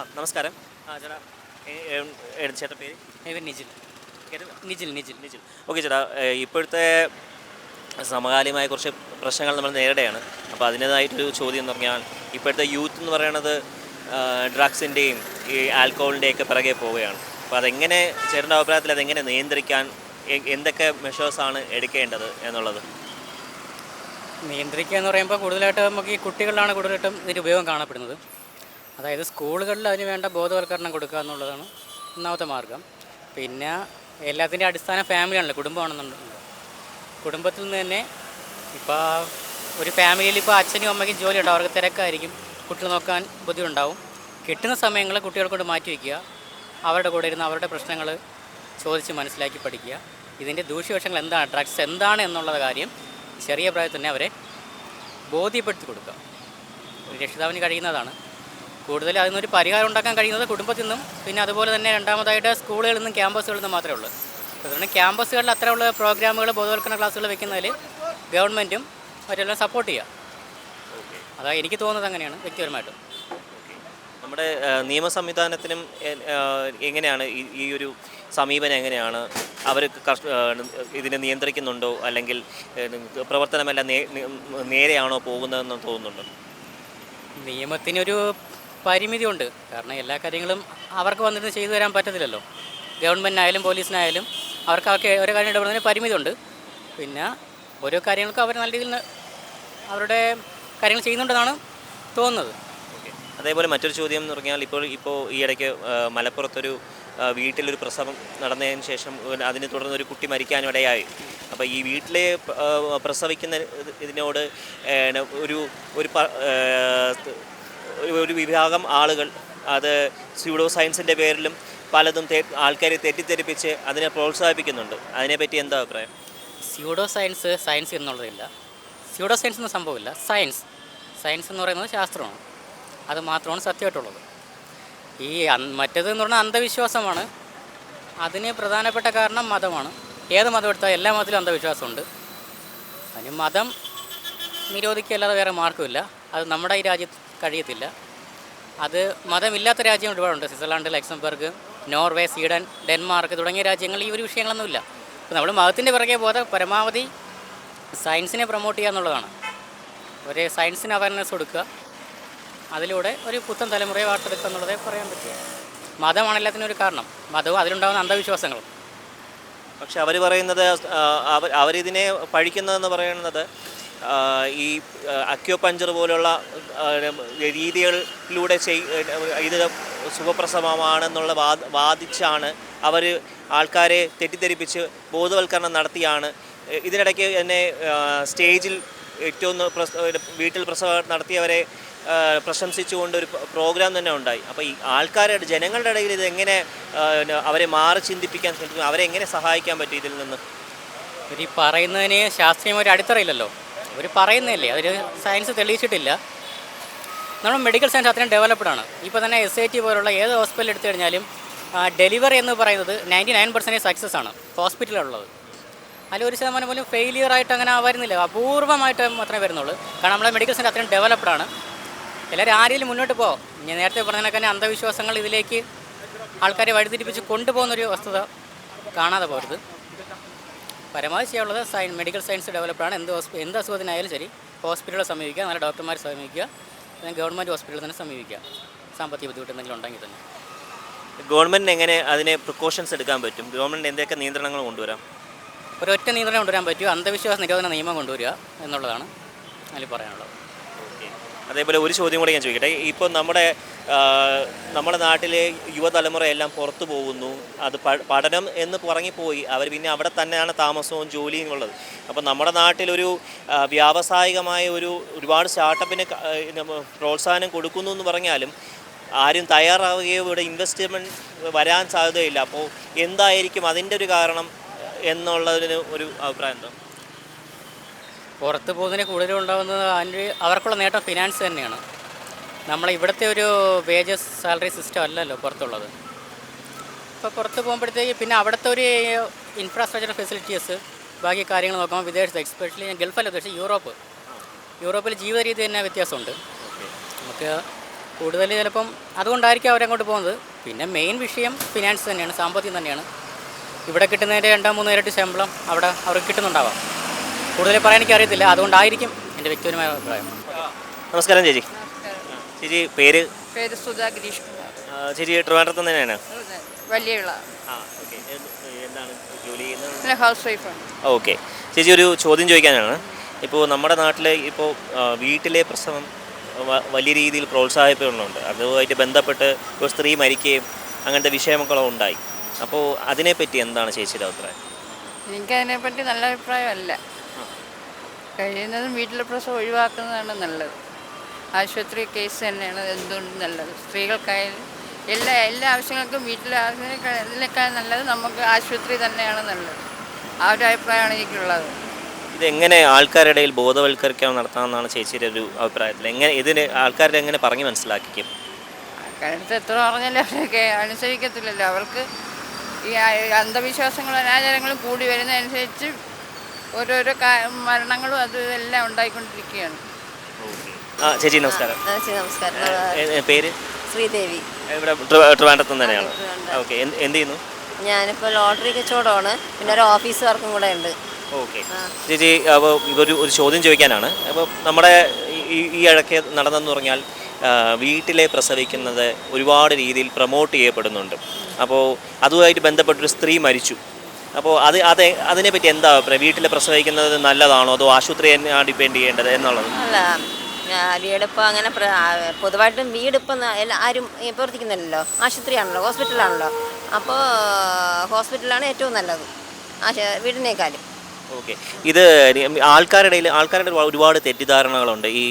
നമസ്കാരം. ചേട്ടാ, ചേട്ടൻ്റെ പേര്? ഇവൻ നിജിൽ. കേട്ടില്ല. നിജിൽ നിജിൽ നിജിൽ. ഓക്കെ ചേട്ടാ, ഇപ്പോഴത്തെ സമകാലീനമായ കുറച്ച് പ്രശ്നങ്ങൾ നമ്മൾ നേരിടുകയാണ്. അപ്പോൾ അതിൻ്റേതായിട്ടൊരു ചോദ്യം എന്ന് പറഞ്ഞാൽ, ഇപ്പോഴത്തെ യൂത്ത് എന്ന് പറയുന്നത് ഡ്രഗ്സിൻ്റെയും ഈ ആൽക്കഹോളിൻ്റെയൊക്കെ പിറകെ പോവുകയാണ്. അപ്പോൾ അതെങ്ങനെ, ചേട്ടൻ്റെ അഭിപ്രായത്തിൽ അതെങ്ങനെ നിയന്ത്രിക്കാൻ എന്തൊക്കെ മെഷേഴ്സാണ് എടുക്കേണ്ടത് എന്നുള്ളത്? നിയന്ത്രിക്കുക എന്ന് പറയുമ്പോൾ കൂടുതലായിട്ട് നമുക്ക് ഈ കുട്ടികളിലാണ് കൂടുതലായിട്ടും ഇതിൻ്റെ ഉപയോഗം കാണപ്പെടുന്നത്. അതായത് സ്കൂളുകളിൽ അതിന് വേണ്ട ബോധവൽക്കരണം കൊടുക്കുക എന്നുള്ളതാണ് ഒന്നാമത്തെ മാർഗം. പിന്നെ എല്ലാത്തിൻ്റെ അടിസ്ഥാന ഫാമിലിയാണല്ലോ, കുടുംബമാണെന്നുണ്ടെങ്കിൽ കുടുംബത്തിൽ നിന്ന് തന്നെ ഇപ്പോൾ ഒരു ഫാമിലിയിൽ ഇപ്പോൾ അച്ഛനും അമ്മയ്ക്കും ജോലി ഉണ്ടാവും, അവർക്ക് തിരക്കായിരിക്കും, കുട്ടികൾ നോക്കാൻ ബുദ്ധിമുട്ടുണ്ടാവും. കിട്ടുന്ന സമയങ്ങൾ കുട്ടികളെ കൊണ്ട് മാറ്റി വയ്ക്കുക, അവരുടെ കൂടെ ഇരുന്ന് അവരുടെ പ്രശ്നങ്ങൾ ചോദിച്ച് മനസ്സിലാക്കി പഠിക്കുക. ഇതിൻ്റെ ദൂഷ്യവശങ്ങൾ എന്താണ്, ഡ്രഗ്സ് എന്താണ് എന്നുള്ള കാര്യം ചെറിയ പ്രായത്തിൽ തന്നെ അവരെ ബോധ്യപ്പെടുത്തി കൊടുക്കുക. ഒരു രക്ഷിതാവിന് കഴിയുന്നതാണ്. കൂടുതൽ അതിനൊരു പരിഹാരം ഉണ്ടാക്കാൻ കഴിയുന്നത് കുടുംബത്തിൽ നിന്നും, പിന്നെ അതുപോലെ തന്നെ രണ്ടാമതായിട്ട് സ്കൂളുകളിൽ നിന്നും ക്യാമ്പസുകളിൽ നിന്നും മാത്രമേ ഉള്ളൂ. അതുകൊണ്ട് ക്യാമ്പസുകളിൽ അത്തരമുള്ള പ്രോഗ്രാമുകൾ, ബോധവൽക്കരണ ക്ലാസ്സുകൾ വെക്കുന്നതിൽ ഗവൺമെൻറ്റും മറ്റെല്ലാം സപ്പോർട്ട് ചെയ്യുക. അതാണ് എനിക്ക് തോന്നുന്നത്. അങ്ങനെയാണ് വ്യക്തിപരമായിട്ടും. നമ്മുടെ നിയമ സംവിധാനത്തിനും എങ്ങനെയാണ് ഈ ഒരു സമീപനം എങ്ങനെയാണ്? അവർ ഇതിനെ നിയന്ത്രിക്കുന്നുണ്ടോ, അല്ലെങ്കിൽ പ്രവർത്തനമെല്ലാം നേരെയാണോ പോകുന്നതെന്ന് തോന്നുന്നുണ്ടോ? നിയമത്തിനൊരു പരിമിതിയുണ്ട്. കാരണം എല്ലാ കാര്യങ്ങളും അവർക്ക് വന്നിട്ട് ചെയ്തു തരാൻ പറ്റത്തില്ലല്ലോ. ഗവൺമെൻറ്റിനായാലും പോലീസിനായാലും അവർക്ക് ഓരോ കാര്യം ഇടപെടുന്നതിന് പരിമിതിയുണ്ട്. പിന്നെ ഓരോ കാര്യങ്ങൾക്കും അവർ നല്ല രീതിയിൽ അവരുടെ കാര്യങ്ങൾ ചെയ്യുന്നുണ്ടെന്നാണ് തോന്നുന്നത്. അതേപോലെ മറ്റൊരു ചോദ്യം എന്ന് പറഞ്ഞാൽ, ഇപ്പോൾ ഈ ഇടയ്ക്ക് മലപ്പുറത്തൊരു വീട്ടിലൊരു പ്രസവം നടന്നതിന് ശേഷം അതിനെ തുടർന്ന് ഒരു കുട്ടി മരിക്കാനിടയായി. അപ്പോൾ ഈ വീട്ടിലെ പ്രസവിക്കുന്ന ഇതിനോട് ഒരു ഒരു വിഭാഗം ആളുകൾ അത് സ്യൂഡോ സയൻസിൻ്റെ പേരിലും പലതും ആൾക്കാരെ തെറ്റിദ്ധരിപ്പിച്ച് അതിനെ പ്രോത്സാഹിപ്പിക്കുന്നുണ്ട്. അതിനെപ്പറ്റി എന്താ അഭിപ്രായം? സ്യൂഡോ സയൻസ് എന്നുള്ളതില്ല. സ്യൂഡോ സയൻസ് എന്ന സംഭവമില്ല. സയൻസ് എന്ന് പറയുന്നത് ശാസ്ത്രമാണ്. അത് മാത്രമാണ് സത്യമായിട്ടുള്ളത്. ഈ മറ്റേതെന്ന് പറഞ്ഞാൽ അന്ധവിശ്വാസമാണ്. അതിന് പ്രധാനപ്പെട്ട കാരണം മതമാണ്. ഏത് മതം എടുത്താൽ എല്ലാ മതത്തിലും അന്ധവിശ്വാസമുണ്ട്. അതിന് മതം നിരോധിക്കുകയല്ലാതെ വേറെ മാർഗ്ഗമില്ല. അത് നമ്മുടെ ഈ രാജ്യത്ത് കഴിയത്തില്ല. അത് മതമില്ലാത്ത രാജ്യം ഒരുപാടുണ്ട്. Switzerland, Luxembourg, Norway, Sweden, Denmark തുടങ്ങിയ രാജ്യങ്ങളിൽ ഈ ഒരു വിഷയങ്ങളൊന്നുമില്ല. അപ്പോൾ നമ്മൾ മതത്തിൻ്റെ പിറകെ പോകാതെ പരമാവധി സയൻസിനെ പ്രൊമോട്ട് ചെയ്യുക എന്നുള്ളതാണ്. ഒരു സയൻസിന് അവയർനെസ് കൊടുക്കുക, അതിലൂടെ ഒരു പുത്തൻ തലമുറയെ വാർത്തെടുക്കുക എന്നുള്ളതേ പറയാൻ പറ്റുക. മതമാണ് എല്ലാത്തിനും ഒരു കാരണം, മതവും അതിലുണ്ടാകുന്ന അന്ധവിശ്വാസങ്ങളും. പക്ഷെ അവർ പറയുന്നത്, അവരിതിനെ പഴിക്കുന്നതെന്ന് പറയുന്നത് ഈ അക്യോപഞ്ചർ പോലുള്ള രീതികളിലൂടെ ഇത് സുഖപ്രസവമാണെന്നുള്ള വാദിച്ചാണ് അവർ ആൾക്കാരെ തെറ്റിദ്ധരിപ്പിച്ച് ബോധവൽക്കരണം നടത്തിയാണ്. ഇതിനിടയ്ക്ക് തന്നെ സ്റ്റേജിൽ ഏറ്റവും വീട്ടിൽ പ്രസവം നടത്തിയവരെ പ്രശംസിച്ചുകൊണ്ട് ഒരു പ്രോഗ്രാം തന്നെ ഉണ്ടായി. അപ്പോൾ ഈ ആൾക്കാരുടെ, ജനങ്ങളുടെ ഇടയിൽ ഇതെങ്ങനെ അവരെ മാറി ചിന്തിപ്പിക്കാൻ ശ്രമിക്കും, അവരെ എങ്ങനെ സഹായിക്കാൻ പറ്റും ഇതിൽ നിന്ന്? ഇവർ ഈ പറയുന്നതിന് ശാസ്ത്രീയമായിട്ട് അടിത്തറയില്ലല്ലോ. അവർ പറയുന്നതല്ലേ, അതിൽ സയൻസ് തെളിയിച്ചിട്ടില്ല. നമ്മൾ മെഡിക്കൽ സയൻസ് അത്രയും ഡെവലപ്ഡാണ്. ഇപ്പോൾ തന്നെ SIT പോലുള്ള ഏത് ഹോസ്പിറ്റൽ എടുത്തു കഴിഞ്ഞാലും ഡെലിവറി എന്ന് പറയുന്നത് 99% സക്സസ് ആണ് ഹോസ്പിറ്റലുള്ളത്. അതിൽ 1% പോലും ഫെയിലിയർ ആയിട്ട് അങ്ങനെ വരുന്നില്ല. അപൂർവമായിട്ട് മാത്രമേ വരുന്നുള്ളൂ. കാരണം നമ്മളെ മെഡിക്കൽ സയൻസ് അത്രയും ഡെവലപ്ഡാണ്. എല്ലാവരും ആരെങ്കിലും മുന്നോട്ട് പോകും. ഞാൻ നേരത്തെ പറഞ്ഞതിനൊക്കെ തന്നെ അന്ധവിശ്വാസങ്ങൾ ഇതിലേക്ക് ആൾക്കാരെ വഴിതിരിപ്പിച്ച് കൊണ്ടുപോകുന്നൊരു വസ്തുത കാണാതെ പോകരുത്. പരമാവധി ചെയ്യാനുള്ളത് മെഡിക്കൽ സയൻസ് ഡെവലപ്ഡാണ്. എന്ത് അസുഖത്തിനായാലും ശരി ഹോസ്പിറ്റലുകളെ സമീപിക്കുക, നല്ല ഡോക്ടർമാരെ സമീപിക്കുക, അല്ലെങ്കിൽ ഗവൺമെൻറ് ഹോസ്പിറ്റലിൽ തന്നെ സമീപിക്കുക. സാമ്പത്തിക ബുദ്ധിമുട്ട് എന്തെങ്കിലും ഉണ്ടെങ്കിൽ തന്നെ ഗവൺമെൻറ്റിന് എങ്ങനെ അതിനെ പ്രിക്കോഷൻസ് എടുക്കാൻ പറ്റും? ഗവൺമെൻറ് എന്തൊക്കെ നിയന്ത്രണങ്ങൾ കൊണ്ടുവരാം? ഒരൊറ്റ നിയന്ത്രണം കൊണ്ടുവരാൻ പറ്റും. അന്ധവിശ്വാസ നിരോധന നിയമം കൊണ്ടുവരിക എന്നുള്ളതാണ് അതിൽ പറയാനുള്ളത്. അതേപോലെ ഒരു ചോദ്യം കൂടെ ഞാൻ ചോദിക്കട്ടെ. ഇപ്പോൾ നമ്മുടെ നാട്ടിലെ യുവതലമുറയെല്ലാം പുറത്തു പോകുന്നു. അത് പഠനം എന്ന് പറഞ്ഞുപോയി അവർ പിന്നെ അവിടെ തന്നെയാണ് താമസവും ജോലിയും ഉള്ളത്. അപ്പോൾ നമ്മുടെ നാട്ടിലൊരു വ്യാവസായികമായ ഒരുപാട് സ്റ്റാർട്ടപ്പിന് പ്രോത്സാഹനം കൊടുക്കുന്നു എന്ന് പറഞ്ഞാലും ആരും തയ്യാറാവുകയോ ഇവിടെ ഇൻവെസ്റ്റ്മെൻറ്റ് വരാൻ സാധ്യതയില്ല. അപ്പോൾ എന്തായിരിക്കും അതിൻ്റെ ഒരു കാരണം എന്നുള്ളതിന് ഒരു അഭിപ്രായം എന്താ? പുറത്ത് പോകുന്നതിന് കൂടുതലും ഉണ്ടാകുന്നത് അവർക്കുള്ള നേട്ടം ഫിനാൻസ് തന്നെയാണ്. ഇവിടുത്തെ ഒരു വേജസ് സാലറി സിസ്റ്റം അല്ലല്ലോ പുറത്തുള്ളത്. ഇപ്പോൾ പുറത്ത് പോകുമ്പോഴത്തേക്ക് പിന്നെ അവിടുത്തെ ഒരു ഇൻഫ്രാസ്ട്രക്ചർ ഫെസിലിറ്റീസ്, ബാക്കി കാര്യങ്ങൾ നോക്കുമ്പോൾ വിദേശത്ത്, എസ്പെഷ്യലി ഗൾഫല്ല ഉദ്ദേശിച്ച് യൂറോപ്പിൽ ജീവിത രീതി തന്നെ വ്യത്യാസമുണ്ട്. നമുക്ക് കൂടുതൽ ചിലപ്പം അതുകൊണ്ടായിരിക്കും അവരങ്ങോട്ട് പോകുന്നത്. പിന്നെ മെയിൻ വിഷയം ഫിനാൻസ് തന്നെയാണ്, സാമ്പത്തികം തന്നെയാണ്. ഇവിടെ കിട്ടുന്നതിൻ്റെ 2-3 ഇരട്ടി ശമ്പളം അവിടെ അവർക്ക് കിട്ടുന്നുണ്ടാവാം. കൂടുതൽ പറയാൻ എനിക്കറിയത്തില്ല, അതുകൊണ്ടായിരിക്കും എൻ്റെ വ്യക്തിപരമായ അഭിപ്രായം. നമസ്കാരം ചേച്ചി. ചേച്ചി പേര്? പേര് സുധാ ഗിരീഷ് കുമാർ. ചേച്ചി ട്രിവാൻഡ്രത്ത് തന്നെയാണ്? വലിയ വിള. ഓക്കെ. എന്താണ് ജോലി ചെയ്യുന്നത്? ഹൗസ് വൈഫാണ്. ഓക്കെ. ചേച്ചി ഒരു ചോദ്യം ചോദിക്കാനാണ്. ഇപ്പോൾ നമ്മുടെ നാട്ടിൽ ഇപ്പോൾ വീട്ടിലെ പ്രസവം വലിയ രീതിയിൽ പ്രോത്സാഹിപ്പിക്കുന്നുണ്ട്. അതുമായിട്ട് ബന്ധപ്പെട്ട് ഒരു സ്ത്രീ മരിക്കുകയും അങ്ങനത്തെ വിഷയമൊക്കെ ഉണ്ടായി. അപ്പോൾ അതിനെപ്പറ്റി എന്താണ് ചേച്ചിയുടെ അഭിപ്രായം? എനിക്കതിനെപ്പറ്റി നല്ല അഭിപ്രായമല്ല. കഴിയുന്നതും വീട്ടിലെ പ്രസവം ഒഴിവാക്കുന്നതാണ് നല്ലത്. ആശുപത്രി കേസ് തന്നെയാണ് എന്തുകൊണ്ടും നല്ലത്. സ്ത്രീകൾക്കായാലും എല്ലാ ആവശ്യങ്ങൾക്കും വീട്ടിലെ ഇതിനേക്കാൾ നല്ലത് നമുക്ക് ആശുപത്രി തന്നെയാണ് നല്ലത്. ആ ഒരു അഭിപ്രായമാണ് എനിക്കുള്ളത്. ഇതെങ്ങനെ ആൾക്കാരുടെ ഇടയിൽ ബോധവൽക്കരിക്കാൻ നടത്താമെന്നാണ് ചേച്ചിയുടെ ഒരു അഭിപ്രായത്തിൽ? ഇതിന് ആൾക്കാരുടെ എങ്ങനെ പറഞ്ഞ് മനസ്സിലാക്കിക്കും? ആൾക്കാരടുത്ത് എത്ര പറഞ്ഞാലും അവരൊക്കെ അനുസരിക്കത്തില്ലല്ലോ. അവർക്ക് ഈ അന്ധവിശ്വാസങ്ങളും അനാചാരങ്ങളും കൂടി വരുന്നതനുസരിച്ച് ഓരോരോ മരണങ്ങളും അതും ഇതെല്ലാം ഉണ്ടായിക്കൊണ്ടിരിക്കുകയാണ്. ചേച്ചി നമസ്കാരം. നമസ്കാരം. പേര്? ശ്രീദേവി. ഇവിടെ ട്രിവാൻഡ്രത്ത് തന്നെയാണ്? ഓക്കെ. എന്ത് ചെയ്യുന്നു? ഞാനിപ്പോൾ ലോട്ടറി കച്ചവടമാണ്, പിന്നെ ഒരു ഓഫീസ് വർക്കും കൂടെ ഉണ്ട്. ഓക്കെ. ചേച്ചി, അപ്പോൾ ഒരു ചോദ്യം ചോദിക്കാനാണ്. അപ്പോൾ നമ്മുടെ ഈ ഇടയ്ക്ക് നടന്നെന്ന് പറഞ്ഞാൽ വീട്ടിലെ പ്രസവിക്കുന്നത് ഒരുപാട് രീതിയിൽ പ്രൊമോട്ട് ചെയ്യപ്പെടുന്നുണ്ട്. അപ്പോൾ അതുമായിട്ട് ബന്ധപ്പെട്ടൊരു സ്ത്രീ മരിച്ചു. അപ്പോൾ അതിനെപ്പറ്റി എന്താ അഭിപ്രായം? വീട്ടിൽ പ്രസവിക്കുന്നത് നല്ലതാണോ അതോ ആശുപത്രി തന്നെയാണ് ഡിപ്പെൻഡ് ചെയ്യേണ്ടത് എന്നുള്ളത്? അല്ല, വീടിപ്പോൾ അങ്ങനെ പൊതുവായിട്ടും വീടിപ്പം ആരും പ്രവർത്തിക്കുന്നില്ലല്ലോ. ആശുപത്രിയാണല്ലോ, ഹോസ്പിറ്റലാണല്ലോ. അപ്പോൾ ഹോസ്പിറ്റലാണ് ഏറ്റവും നല്ലത് വീടിനേക്കാളും. ഓക്കെ. ഇത് ആൾക്കാരുടെ ഒരുപാട് തെറ്റിദ്ധാരണകളുണ്ട്. ഈ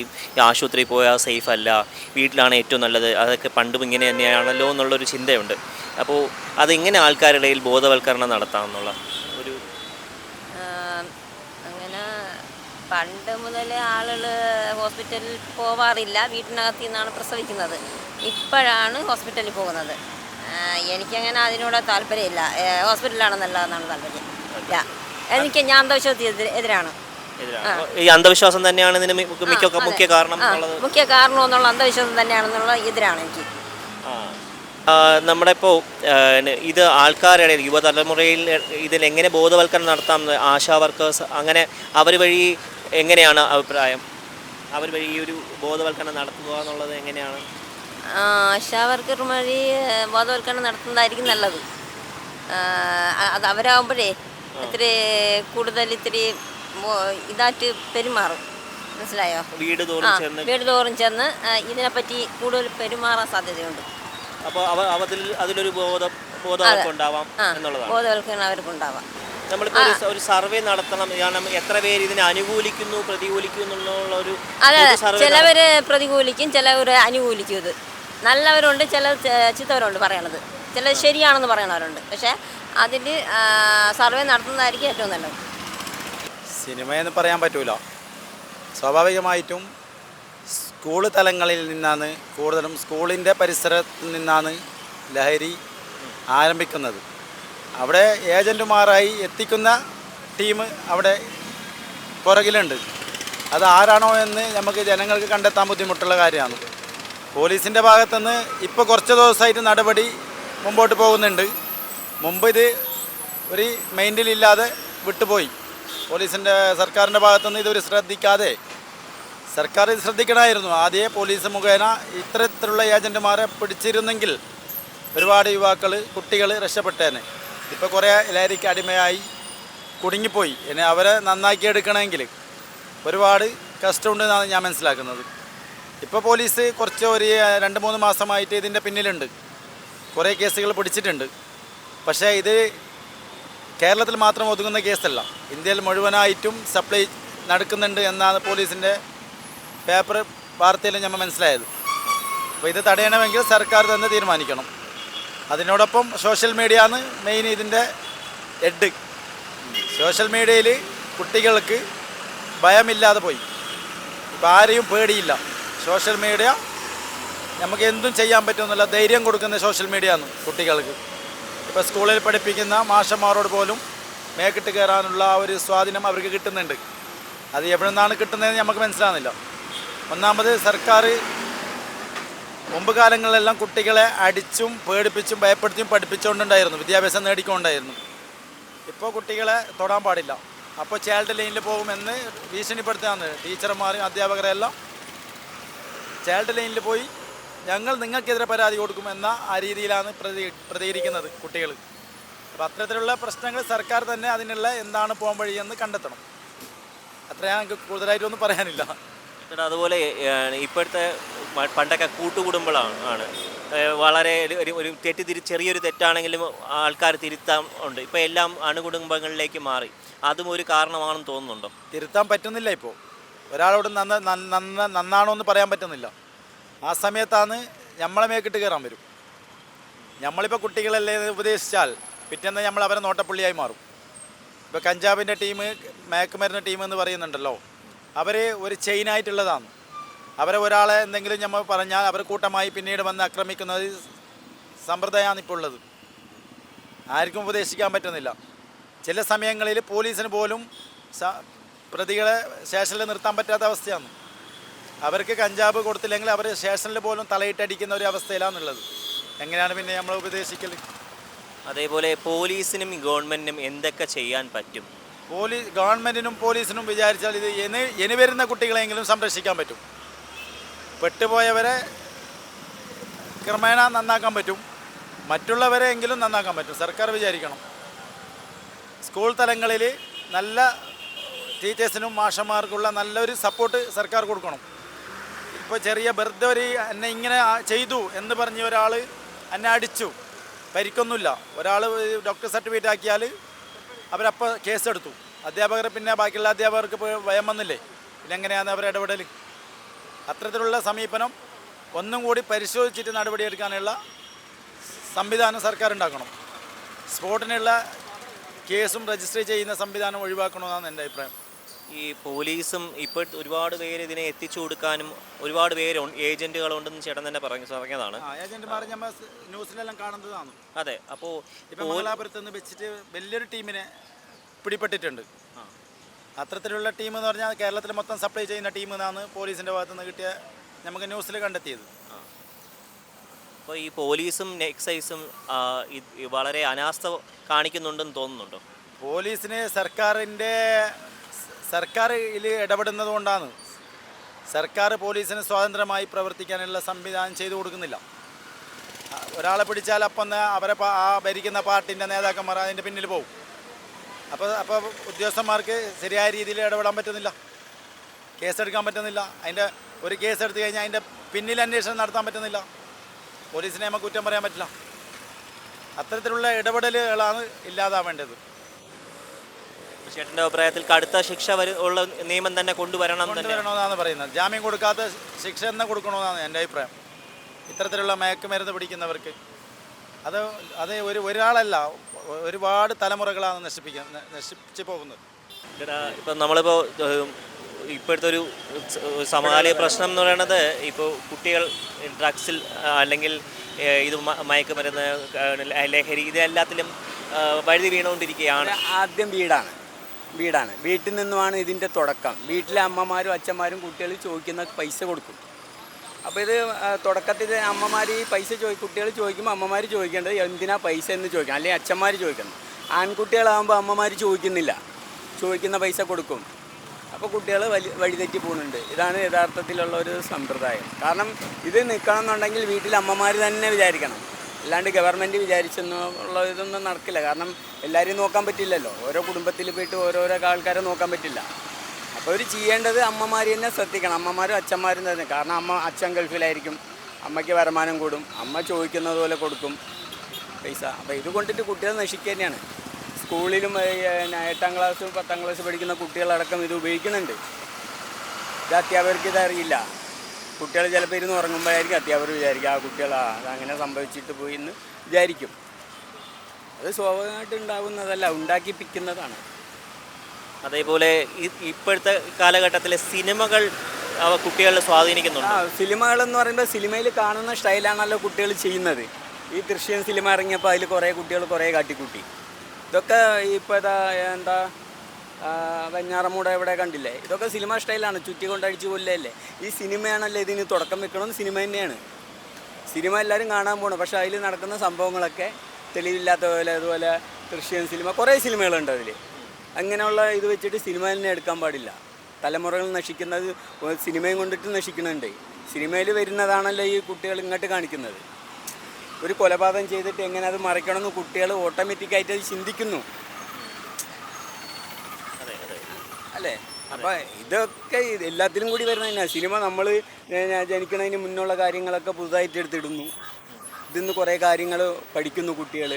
ആശുപത്രിയിൽ പോയാൽ സേഫ് അല്ല, വീട്ടിലാണ് ഏറ്റവും നല്ലത്, അതൊക്കെ പണ്ടും ഇങ്ങനെ തന്നെയാണല്ലോ എന്നുള്ളൊരു ചിന്തയുണ്ട്. അപ്പോൾ അതെങ്ങനെ ആൾക്കാരുടെ ഇടയിൽ ബോധവൽക്കരണം നടത്താമെന്നുള്ള ഒരു അങ്ങനെ പണ്ട് മുതലേ ആളുകൾ ഹോസ്പിറ്റലിൽ പോവാറില്ല, വീട്ടിനകത്ത് നിന്നാണ് പ്രസവിക്കുന്നത്. ഇപ്പോഴാണ് ഹോസ്പിറ്റലിൽ പോകുന്നത്. എനിക്കങ്ങനെ അതിനോട് താല്പര്യമില്ല. ഹോസ്പിറ്റലാണ് നല്ലതെന്നാണ് താല്പര്യം. ഇല്ല, ഞാൻ അന്ധവിശ്വാസത്തിന് എതിരാണ്. ഈ അന്ധവിശ്വാസം തന്നെയാണ് ഇതിന് മുഖ്യ കാരണം എന്നുള്ള അന്ധവിശ്വാസം തന്നെയാണെന്നുള്ള എതിരാണ് എനിക്ക്. നമ്മുടെ ഇപ്പോൾ ഇത് ആൾക്കാരുടെ യുവതലമുറയിൽ ഇതിലെങ്ങനെ ബോധവൽക്കരണം നടത്താം? ആശാ വർക്കേഴ്സ് അങ്ങനെ അവർ വഴി എങ്ങനെയാണ് അഭിപ്രായം? അവർ വഴി ഈ ഒരു ബോധവൽക്കരണം നടത്തുക എന്നുള്ളത് എങ്ങനെയാണ്? ആശാ വർക്കർ വഴി ബോധവൽക്കരണം നടത്തുന്നതായിരിക്കും നല്ലത്. അത് അവരാകുമ്പോഴേ ഇത്തിരി കൂടുതൽ ഇതായിട്ട് പെരുമാറും. മനസ്സിലായോ? വീട് തോറും ചെന്ന് ഇതിനെപ്പറ്റി കൂടുതൽ പെരുമാറാൻ സാധ്യതയുണ്ട്. അപ്പോൾ അതിലൊരു ബോധവൽക്കരണം അവർക്കുണ്ടാവാം. നമ്മളിപ്പോൾ ഒരു സർവേ നടത്തണം. എത്ര പേര് ഇതിനെ അനുകൂലിക്കുന്നു പ്രതികൂലിക്കുന്നു എന്നുള്ള ഒരു ചിലവര് പ്രതികൂലിക്കും, ചിലവർ അനുകൂലിക്കും. ഇത് നല്ലവരുണ്ട്, ചില ചിത്തവരുണ്ട് പറയണത്, ചില ശരിയാണെന്ന് പറയണവരുണ്ട്. പക്ഷേ അതിൽ സർവേ നടത്തുന്നതായിരിക്കും ഏറ്റവും നല്ലത്. സിനിമയെന്ന് പറയാൻ പറ്റൂല. സ്വാഭാവികമായിട്ടും സ്കൂൾ തലങ്ങളിൽ നിന്നാണ് കൂടുതലും, സ്കൂളിൻ്റെ പരിസരത്തിൽ നിന്നാണ് ലഹരി ആരംഭിക്കുന്നത്. അവിടെ ഏജൻറ്റുമാരായി എത്തിക്കുന്ന ടീം അവിടെ പുറകിലുണ്ട്. അത് ആരാണോ എന്ന് നമുക്ക് ജനങ്ങൾക്ക് കണ്ടെത്താൻ ബുദ്ധിമുട്ടുള്ള കാര്യമാണ്. പോലീസിൻ്റെ ഭാഗത്തുനിന്ന് ഇപ്പോൾ കുറച്ച് ദിവസമായിട്ട് നടപടി മുമ്പോട്ട് പോകുന്നുണ്ട്. മുമ്പ് ഇത് ഒരു മൈൻഡിലില്ലാതെ വിട്ടുപോയി. സർക്കാരിൻ്റെ ഭാഗത്തുനിന്ന് ഇതൊരു ശ്രദ്ധിക്കാതെ, സർക്കാർ ഇത് ശ്രദ്ധിക്കണമായിരുന്നു. ആദ്യമേ പോലീസ് മുഖേന ഇത്തരത്തിലുള്ള ഏജൻറ്റുമാരെ പിടിച്ചിരുന്നെങ്കിൽ ഒരുപാട് യുവാക്കൾ, കുട്ടികൾ രക്ഷപ്പെട്ടേനെ. ഇപ്പോൾ കുറേ ലഹരിക്ക് അടിമയായി കുടുങ്ങിപ്പോയി. ഇനി അവരെ നന്നാക്കിയെടുക്കണമെങ്കിൽ ഒരുപാട് കഷ്ടമുണ്ടെന്നാണ് ഞാൻ മനസ്സിലാക്കുന്നത്. ഇപ്പോൾ പോലീസ് കുറച്ച് ഒരു 2-3 മാസമായിട്ട് ഇതിൻ്റെ പിന്നിലുണ്ട്. കുറേ കേസുകൾ പിടിച്ചിട്ടുണ്ട്. പക്ഷേ ഇത് കേരളത്തിൽ മാത്രം ഒതുങ്ങുന്ന കേസല്ല, ഇന്ത്യയിൽ മുഴുവനായിട്ടും സപ്ലൈ നടക്കുന്നുണ്ട് എന്നാണ് പോലീസിൻ്റെ പേപ്പർ വാർത്തയിൽ നമ്മൾ മനസ്സിലായത്. അപ്പോൾ ഇത് തടയണമെങ്കിൽ സർക്കാർ തന്നെ തീരുമാനിക്കണം. അതിനോടൊപ്പം സോഷ്യൽ മീഡിയ ആണ് മെയിൻ ഇതിൻ്റെ ഹെഡ്. സോഷ്യൽ മീഡിയയിൽ കുട്ടികൾക്ക് ഭയമില്ലാതെ പോയി. ഇപ്പോൾ ആരെയും പേടിയില്ല. സോഷ്യൽ മീഡിയ നമുക്ക് എന്തും ചെയ്യാൻ പറ്റുമെന്നുള്ള ധൈര്യം കൊടുക്കുന്ന സോഷ്യൽ മീഡിയ ആണ് കുട്ടികൾക്ക്. ഇപ്പോൾ സ്കൂളിൽ പഠിപ്പിക്കുന്ന മാഷന്മാരോട് പോലും മേക്കിട്ട് കയറാനുള്ള ആ ഒരു സ്വാധീനം അവർക്ക് കിട്ടുന്നുണ്ട്. അത് എവിടെ നിന്നാണ് കിട്ടുന്നതെന്ന് നമുക്ക് മനസ്സിലാകുന്നില്ല. ഒന്നാമത് സർക്കാർ മുമ്പ് കാലങ്ങളിലെല്ലാം കുട്ടികളെ അടിച്ചും പേടിപ്പിച്ചും ഭയപ്പെടുത്തിയും പഠിപ്പിച്ചുകൊണ്ടുണ്ടായിരുന്നു, വിദ്യാഭ്യാസം നേടിക്കൊണ്ടായിരുന്നു. ഇപ്പോൾ കുട്ടികളെ തൊടാൻ പാടില്ല, അപ്പോൾ ചൈൽഡ് ലൈനിൽ പോകുമെന്ന് ഭീഷണിപ്പെടുത്തുകയാണ് ടീച്ചർമാരും അധ്യാപകരെല്ലാം. ചൈൽഡ് ലൈനിൽ പോയി ഞങ്ങൾ നിങ്ങൾക്കെതിരെ പരാതി കൊടുക്കുമെന്ന ആ രീതിയിലാണ് പ്രതികരിക്കുന്നത് കുട്ടികൾ. അപ്പോൾ അത്തരത്തിലുള്ള പ്രശ്നങ്ങൾ സർക്കാർ തന്നെ അതിനുള്ള എന്താണ് പോകാൻ വഴിയെന്ന് കണ്ടെത്തണം. അത്രയാണ് എനിക്ക് കൂടുതലായിട്ടൊന്നും പറയാനില്ല. അതുപോലെ ഇപ്പോഴത്തെ പണ്ടൊക്കെ കൂട്ടുകുടുംബങ്ങളാണ് വളരെ ഒരു ചെറിയൊരു തെറ്റാണെങ്കിലും ആൾക്കാർ തിരുത്താൻ ഉണ്ട്. ഇപ്പോൾ എല്ലാം അണുകുടുംബങ്ങളിലേക്ക് മാറി. അതും ഒരു കാരണമാണെന്ന് തോന്നുന്നുണ്ടോ? തിരുത്താൻ പറ്റുന്നില്ല. ഇപ്പോൾ ഒരാളോട് നന്നാണോ എന്ന് പറയാൻ പറ്റുന്നില്ല. ആ സമയത്താണ് നമ്മളെ മേക്കിട്ട് കയറാൻ വരും. നമ്മളിപ്പോൾ കുട്ടികളല്ലേ ഉപദേശിച്ചാൽ പിറ്റേന്ന് നമ്മൾ അവരെ നോട്ടപ്പുള്ളിയായി മാറും. ഇപ്പോൾ കഞ്ചാവിൻ്റെ ടീം, മയക്കുമരുന്ന് ടീം എന്ന് പറയുന്നുണ്ടല്ലോ, അവർ ഒരു ചെയിനായിട്ടുള്ളതാണ്. അവരെ ഒരാളെ എന്തെങ്കിലും നമ്മൾ പറഞ്ഞാൽ അവർ കൂട്ടമായി പിന്നീട് വന്ന് ആക്രമിക്കുന്നത് സമ്പ്രദായമാണ് ഇപ്പോൾ ഉള്ളത്. ആർക്കും ഉപദേശിക്കാൻ പറ്റുന്നില്ല. ചില സമയങ്ങളിൽ പോലീസിന് പോലും പ്രതികളെ സ്റ്റേഷനിൽ നിർത്താൻ പറ്റാത്ത അവസ്ഥയാണ്. അവർക്ക് കഞ്ചാവ് കൊടുത്തില്ലെങ്കിൽ അവർ സ്റ്റേഷനിൽ പോലും തലയിട്ടടിക്കുന്ന ഒരു അവസ്ഥയിലാണുള്ളത്. എങ്ങനെയാണ് പിന്നെ നമ്മൾ ഉപദേശിക്കൽ? അതേപോലെ പോലീസിനും ഗവൺമെൻറ്റിനും എന്തൊക്കെ ചെയ്യാൻ പറ്റും? ഗവൺമെൻറ്റിനും പോലീസിനും വിചാരിച്ചാൽ ഇത് ഇനി വരുന്ന കുട്ടികളെങ്കിലും സംരക്ഷിക്കാൻ പറ്റും. പെട്ടുപോയവരെ ക്രമേണ നന്നാക്കാൻ പറ്റും, മറ്റുള്ളവരെ എങ്കിലും നന്നാക്കാൻ പറ്റും. സർക്കാർ വിചാരിക്കണം. സ്കൂൾ തലങ്ങളിൽ നല്ല ടീച്ചേഴ്സിനും മാഷന്മാർക്കുള്ള നല്ലൊരു സപ്പോർട്ട് സർക്കാർ കൊടുക്കണം. ഇപ്പോൾ ചെറിയ വെറുതെ ഒരു എന്നെ ഇങ്ങനെ ചെയ്തു എന്ന് പറഞ്ഞ ഒരാൾ എന്നെ അടിച്ചു, പരിക്കൊന്നുമില്ല, ഒരാൾ ഡോക്ടർ സർട്ടിഫിക്കറ്റ് ആക്കിയാൽ അവരപ്പോൾ കേസെടുത്തു. അധ്യാപകർ പിന്നെ ബാക്കിയുള്ള അധ്യാപകർക്ക് ഭയം വന്നില്ലേ? പിന്നെ എങ്ങനെയാണ് അവർ ഇടപെടൽ? അത്തരത്തിലുള്ള സമീപനം ഒന്നും കൂടി പരിശോധിച്ചിട്ട് നടപടിയെടുക്കാനുള്ള സംവിധാനം സർക്കാർ ഉണ്ടാക്കണം. സ്പോട്ടിനുള്ള കേസും രജിസ്റ്റർ ചെയ്യുന്ന സംവിധാനം ഒഴിവാക്കണമെന്നാണ് എൻ്റെ അഭിപ്രായം. ഈ പോലീസും ഇപ്പോൾ ഒരുപാട് പേര് ഇതിനെ എത്തിച്ചു കൊടുക്കാനും ഒരുപാട് പേര് ഏജന്റുകളുണ്ടെന്ന് ചേട്ടൻ തന്നെ പറഞ്ഞതാണ്. ഏജന്റുമാർ നമ്മൾ ന്യൂസിലെല്ലാം കാണുന്നതാണ്. അതെ. അപ്പോൾ ഇപ്പം മംഗലാപുരത്ത് നിന്ന് വെച്ചിട്ട് വലിയൊരു ടീമിനെ പിടിപ്പെട്ടിട്ടുണ്ട്. അത്തരത്തിലുള്ള ടീം എന്ന് പറഞ്ഞാൽ കേരളത്തിൽ മൊത്തം സപ്ലൈ ചെയ്യുന്ന ടീം എന്നാണ് പോലീസിൻ്റെ ഭാഗത്തു നിന്ന് കിട്ടിയ നമുക്ക് ന്യൂസിൽ കണ്ടെത്തിയത്. അപ്പോൾ ഈ പോലീസും എക്സൈസും വളരെ അനാസ്ഥ കാണിക്കുന്നുണ്ടെന്ന് തോന്നുന്നുണ്ടോ? പോലീസിന് സർക്കാരിൽ ഇടപെടുന്നത് കൊണ്ടാണ്. സർക്കാർ പോലീസിന് സ്വാതന്ത്ര്യമായി പ്രവർത്തിക്കാനുള്ള സംവിധാനം ചെയ്തു കൊടുക്കുന്നില്ല. ഒരാളെ പിടിച്ചാൽ അപ്പം അവരെ ആ ഭരിക്കുന്ന പാർട്ടിൻ്റെ നേതാക്കന്മാർ അതിൻ്റെ പിന്നിൽ പോകും. അപ്പോൾ ഉദ്യോഗസ്ഥന്മാർക്ക് ശരിയായ രീതിയിൽ ഇടപെടാൻ പറ്റുന്നില്ല, കേസെടുക്കാൻ പറ്റുന്നില്ല. അതിൻ്റെ ഒരു കേസെടുത്ത് കഴിഞ്ഞാൽ അതിൻ്റെ പിന്നിൽ അന്വേഷണം നടത്താൻ പറ്റുന്നില്ല. പോലീസിനെ നമുക്ക് കുറ്റം പറയാൻ പറ്റില്ല. അത്തരത്തിലുള്ള ഇടപെടലുകളാണ് ഇല്ലാതാവേണ്ടത്. ചേട്ടൻ്റെ അഭിപ്രായത്തിൽ കടുത്ത ശിക്ഷ ഉള്ള നിയമം തന്നെ കൊണ്ടുവരണമെന്നാണ് പറയുന്നത്. ജാമ്യം കൊടുക്കാത്ത ശിക്ഷ തന്നെ കൊടുക്കണമെന്നാണ് എൻ്റെ അഭിപ്രായം. ഇത്തരത്തിലുള്ള മയക്കുമരുന്ന് പിടിക്കുന്നവർക്ക് അത് ഒരാളല്ല, ഒരുപാട് തലമുറകളാണ് നശിപ്പിച്ചു പോകുന്നത്. ഇപ്പം നമ്മളിപ്പോൾ ഇപ്പോഴത്തെ ഒരു സമകാലിക പ്രശ്നം എന്ന് പറയുന്നത് ഇപ്പോൾ കുട്ടികൾ ഡ്രഗ്സിൽ അല്ലെങ്കിൽ ഇത് മയക്കുമരുന്ന്, ലഹരി, ഇതെല്ലാത്തിലും വഴുതി വീണുകൊണ്ടിരിക്കുകയാണ്. ആദ്യം വീടാണ്. വീട്ടിൽ നിന്നുമാണ് ഇതിൻ്റെ തുടക്കം. വീട്ടിലെ അമ്മമാരും അച്ഛന്മാരും കുട്ടികൾ ചോദിക്കുന്ന പൈസ കൊടുക്കും. അപ്പോൾ ഇത് തുടക്കത്തിൽ അമ്മമാർ ഈ പൈസ കുട്ടികൾ ചോദിക്കുമ്പോൾ അമ്മമാർ ചോദിക്കേണ്ടത് എന്തിനാ പൈസ എന്ന് ചോദിക്കണം, അല്ലെങ്കിൽ അച്ഛന്മാർ ചോദിക്കണം. ആൺകുട്ടികളാകുമ്പോൾ അമ്മമാർ ചോദിക്കുന്നില്ല, ചോദിക്കുന്ന പൈസ കൊടുക്കും. അപ്പോൾ കുട്ടികൾ വഴിതെറ്റി പോകുന്നുണ്ട്. ഇതാണ് യഥാർത്ഥത്തിലുള്ള ഒരു സമ്പ്രദായം. കാരണം ഇത് നിൽക്കണം എന്നുണ്ടെങ്കിൽ വീട്ടിൽ അമ്മമാർ തന്നെ വിചാരിക്കണം, അല്ലാണ്ട് ഗവൺമെൻറ് വിചാരിച്ചെന്നുള്ള ഇതൊന്നും നടക്കില്ല. കാരണം എല്ലാവരെയും നോക്കാൻ പറ്റില്ലല്ലോ, ഓരോ കുടുംബത്തിൽ പോയിട്ട് ഓരോരോ ആൾക്കാരെ നോക്കാൻ പറ്റില്ല. അപ്പോൾ അവർ ചെയ്യേണ്ടത് അമ്മമാർ തന്നെ ശ്രദ്ധിക്കണം, അമ്മമാരും അച്ഛന്മാരും തന്നെ. കാരണം അച്ഛൻ ഗൾഫിലായിരിക്കും, അമ്മയ്ക്ക് വരുമാനം കൂടും, അമ്മ ചോദിക്കുന്നത് പോലെ കൊടുക്കും പൈസ. അപ്പോൾ ഇത് കൊണ്ടിട്ട് കുട്ടികൾ നശിക്കുക തന്നെയാണ്. സ്കൂളിലും 8ാം ക്ലാസ്സും 10ാം ക്ലാസ് പഠിക്കുന്ന കുട്ടികളടക്കം ഇത് ഉപയോഗിക്കുന്നുണ്ട്. ഇത് അധ്യാപകർക്ക് ഇതറിയില്ല. കുട്ടികൾ ചിലപ്പോൾ ഇരുന്ന് ഉറങ്ങുമ്പോഴായിരിക്കും അധ്യാപകർ വിചാരിക്കും ആ കുട്ടികളാ അതങ്ങനെ സംഭവിച്ചിട്ട് പോയി എന്ന് വിചാരിക്കും. അത് സ്വാഭാവികമായിട്ട് ഉണ്ടാകുന്നതല്ല, ഉണ്ടാക്കിപ്പിക്കുന്നതാണ്. അതേപോലെ ഇപ്പോഴത്തെ കാലഘട്ടത്തിലെ സിനിമകൾ കുട്ടികളെ സ്വാധീനിക്കുന്നുണ്ട്. സിനിമകളെന്ന് പറയുമ്പോൾ സിനിമയിൽ കാണുന്ന സ്റ്റൈലാണല്ലോ കുട്ടികൾ ചെയ്യുന്നത്. ഈ ദൃശ്യം സിനിമ ഇറങ്ങിയപ്പോൾ അതിൽ കുറേ കുട്ടികൾ കുറേ കാട്ടിക്കൂട്ടി. ഇതൊക്കെ ഇപ്പോൾ എന്താ വെഞ്ഞാറമൂട് എവിടെ കണ്ടില്ലേ, ഇതൊക്കെ സിനിമ സ്റ്റൈലാണ്. ചുറ്റി കൊണ്ടടിച്ച് കൊല്ലല്ലേ. ഈ സിനിമയാണല്ലോ ഇതിന് തുടക്കം വെക്കണമെന്ന് സിനിമ തന്നെയാണ്. സിനിമ എല്ലാവരും കാണാൻ പോകണം, പക്ഷേ അതിൽ നടക്കുന്ന സംഭവങ്ങളൊക്കെ തെളിവില്ലാത്ത പോലെ, അതുപോലെ ക്രിസ്ത്യൻ സിനിമ, കുറേ സിനിമകളുണ്ട് അതിൽ. അങ്ങനെയുള്ള ഇത് വെച്ചിട്ട് സിനിമ തന്നെ എടുക്കാൻ പാടില്ല. തലമുറകൾ നശിക്കുന്നത് സിനിമയും കൊണ്ടിട്ട് നശിക്കുന്നുണ്ട്. സിനിമയിൽ വരുന്നതാണല്ലോ ഈ കുട്ടികൾ ഇങ്ങോട്ട് കാണിക്കുന്നത്. ഒരു കൊലപാതകം ചെയ്തിട്ട് എങ്ങനെ അത് മറയ്ക്കണമെന്ന് കുട്ടികൾ ഓട്ടോമാറ്റിക്കായിട്ട് അത് ചിന്തിക്കുന്നു, അല്ലേ? അപ്പോൾ ഇതൊക്കെ എല്ലാത്തിലും കൂടി വരുന്ന തന്നെയാണ് സിനിമ. നമ്മൾ ജനിക്കുന്നതിന് മുന്നുള്ള കാര്യങ്ങളൊക്കെ പുതുതായിട്ട് എടുത്തിടുന്നു. ഇതിന്ന് കുറേ കാര്യങ്ങൾ പഠിക്കുന്നു കുട്ടികൾ.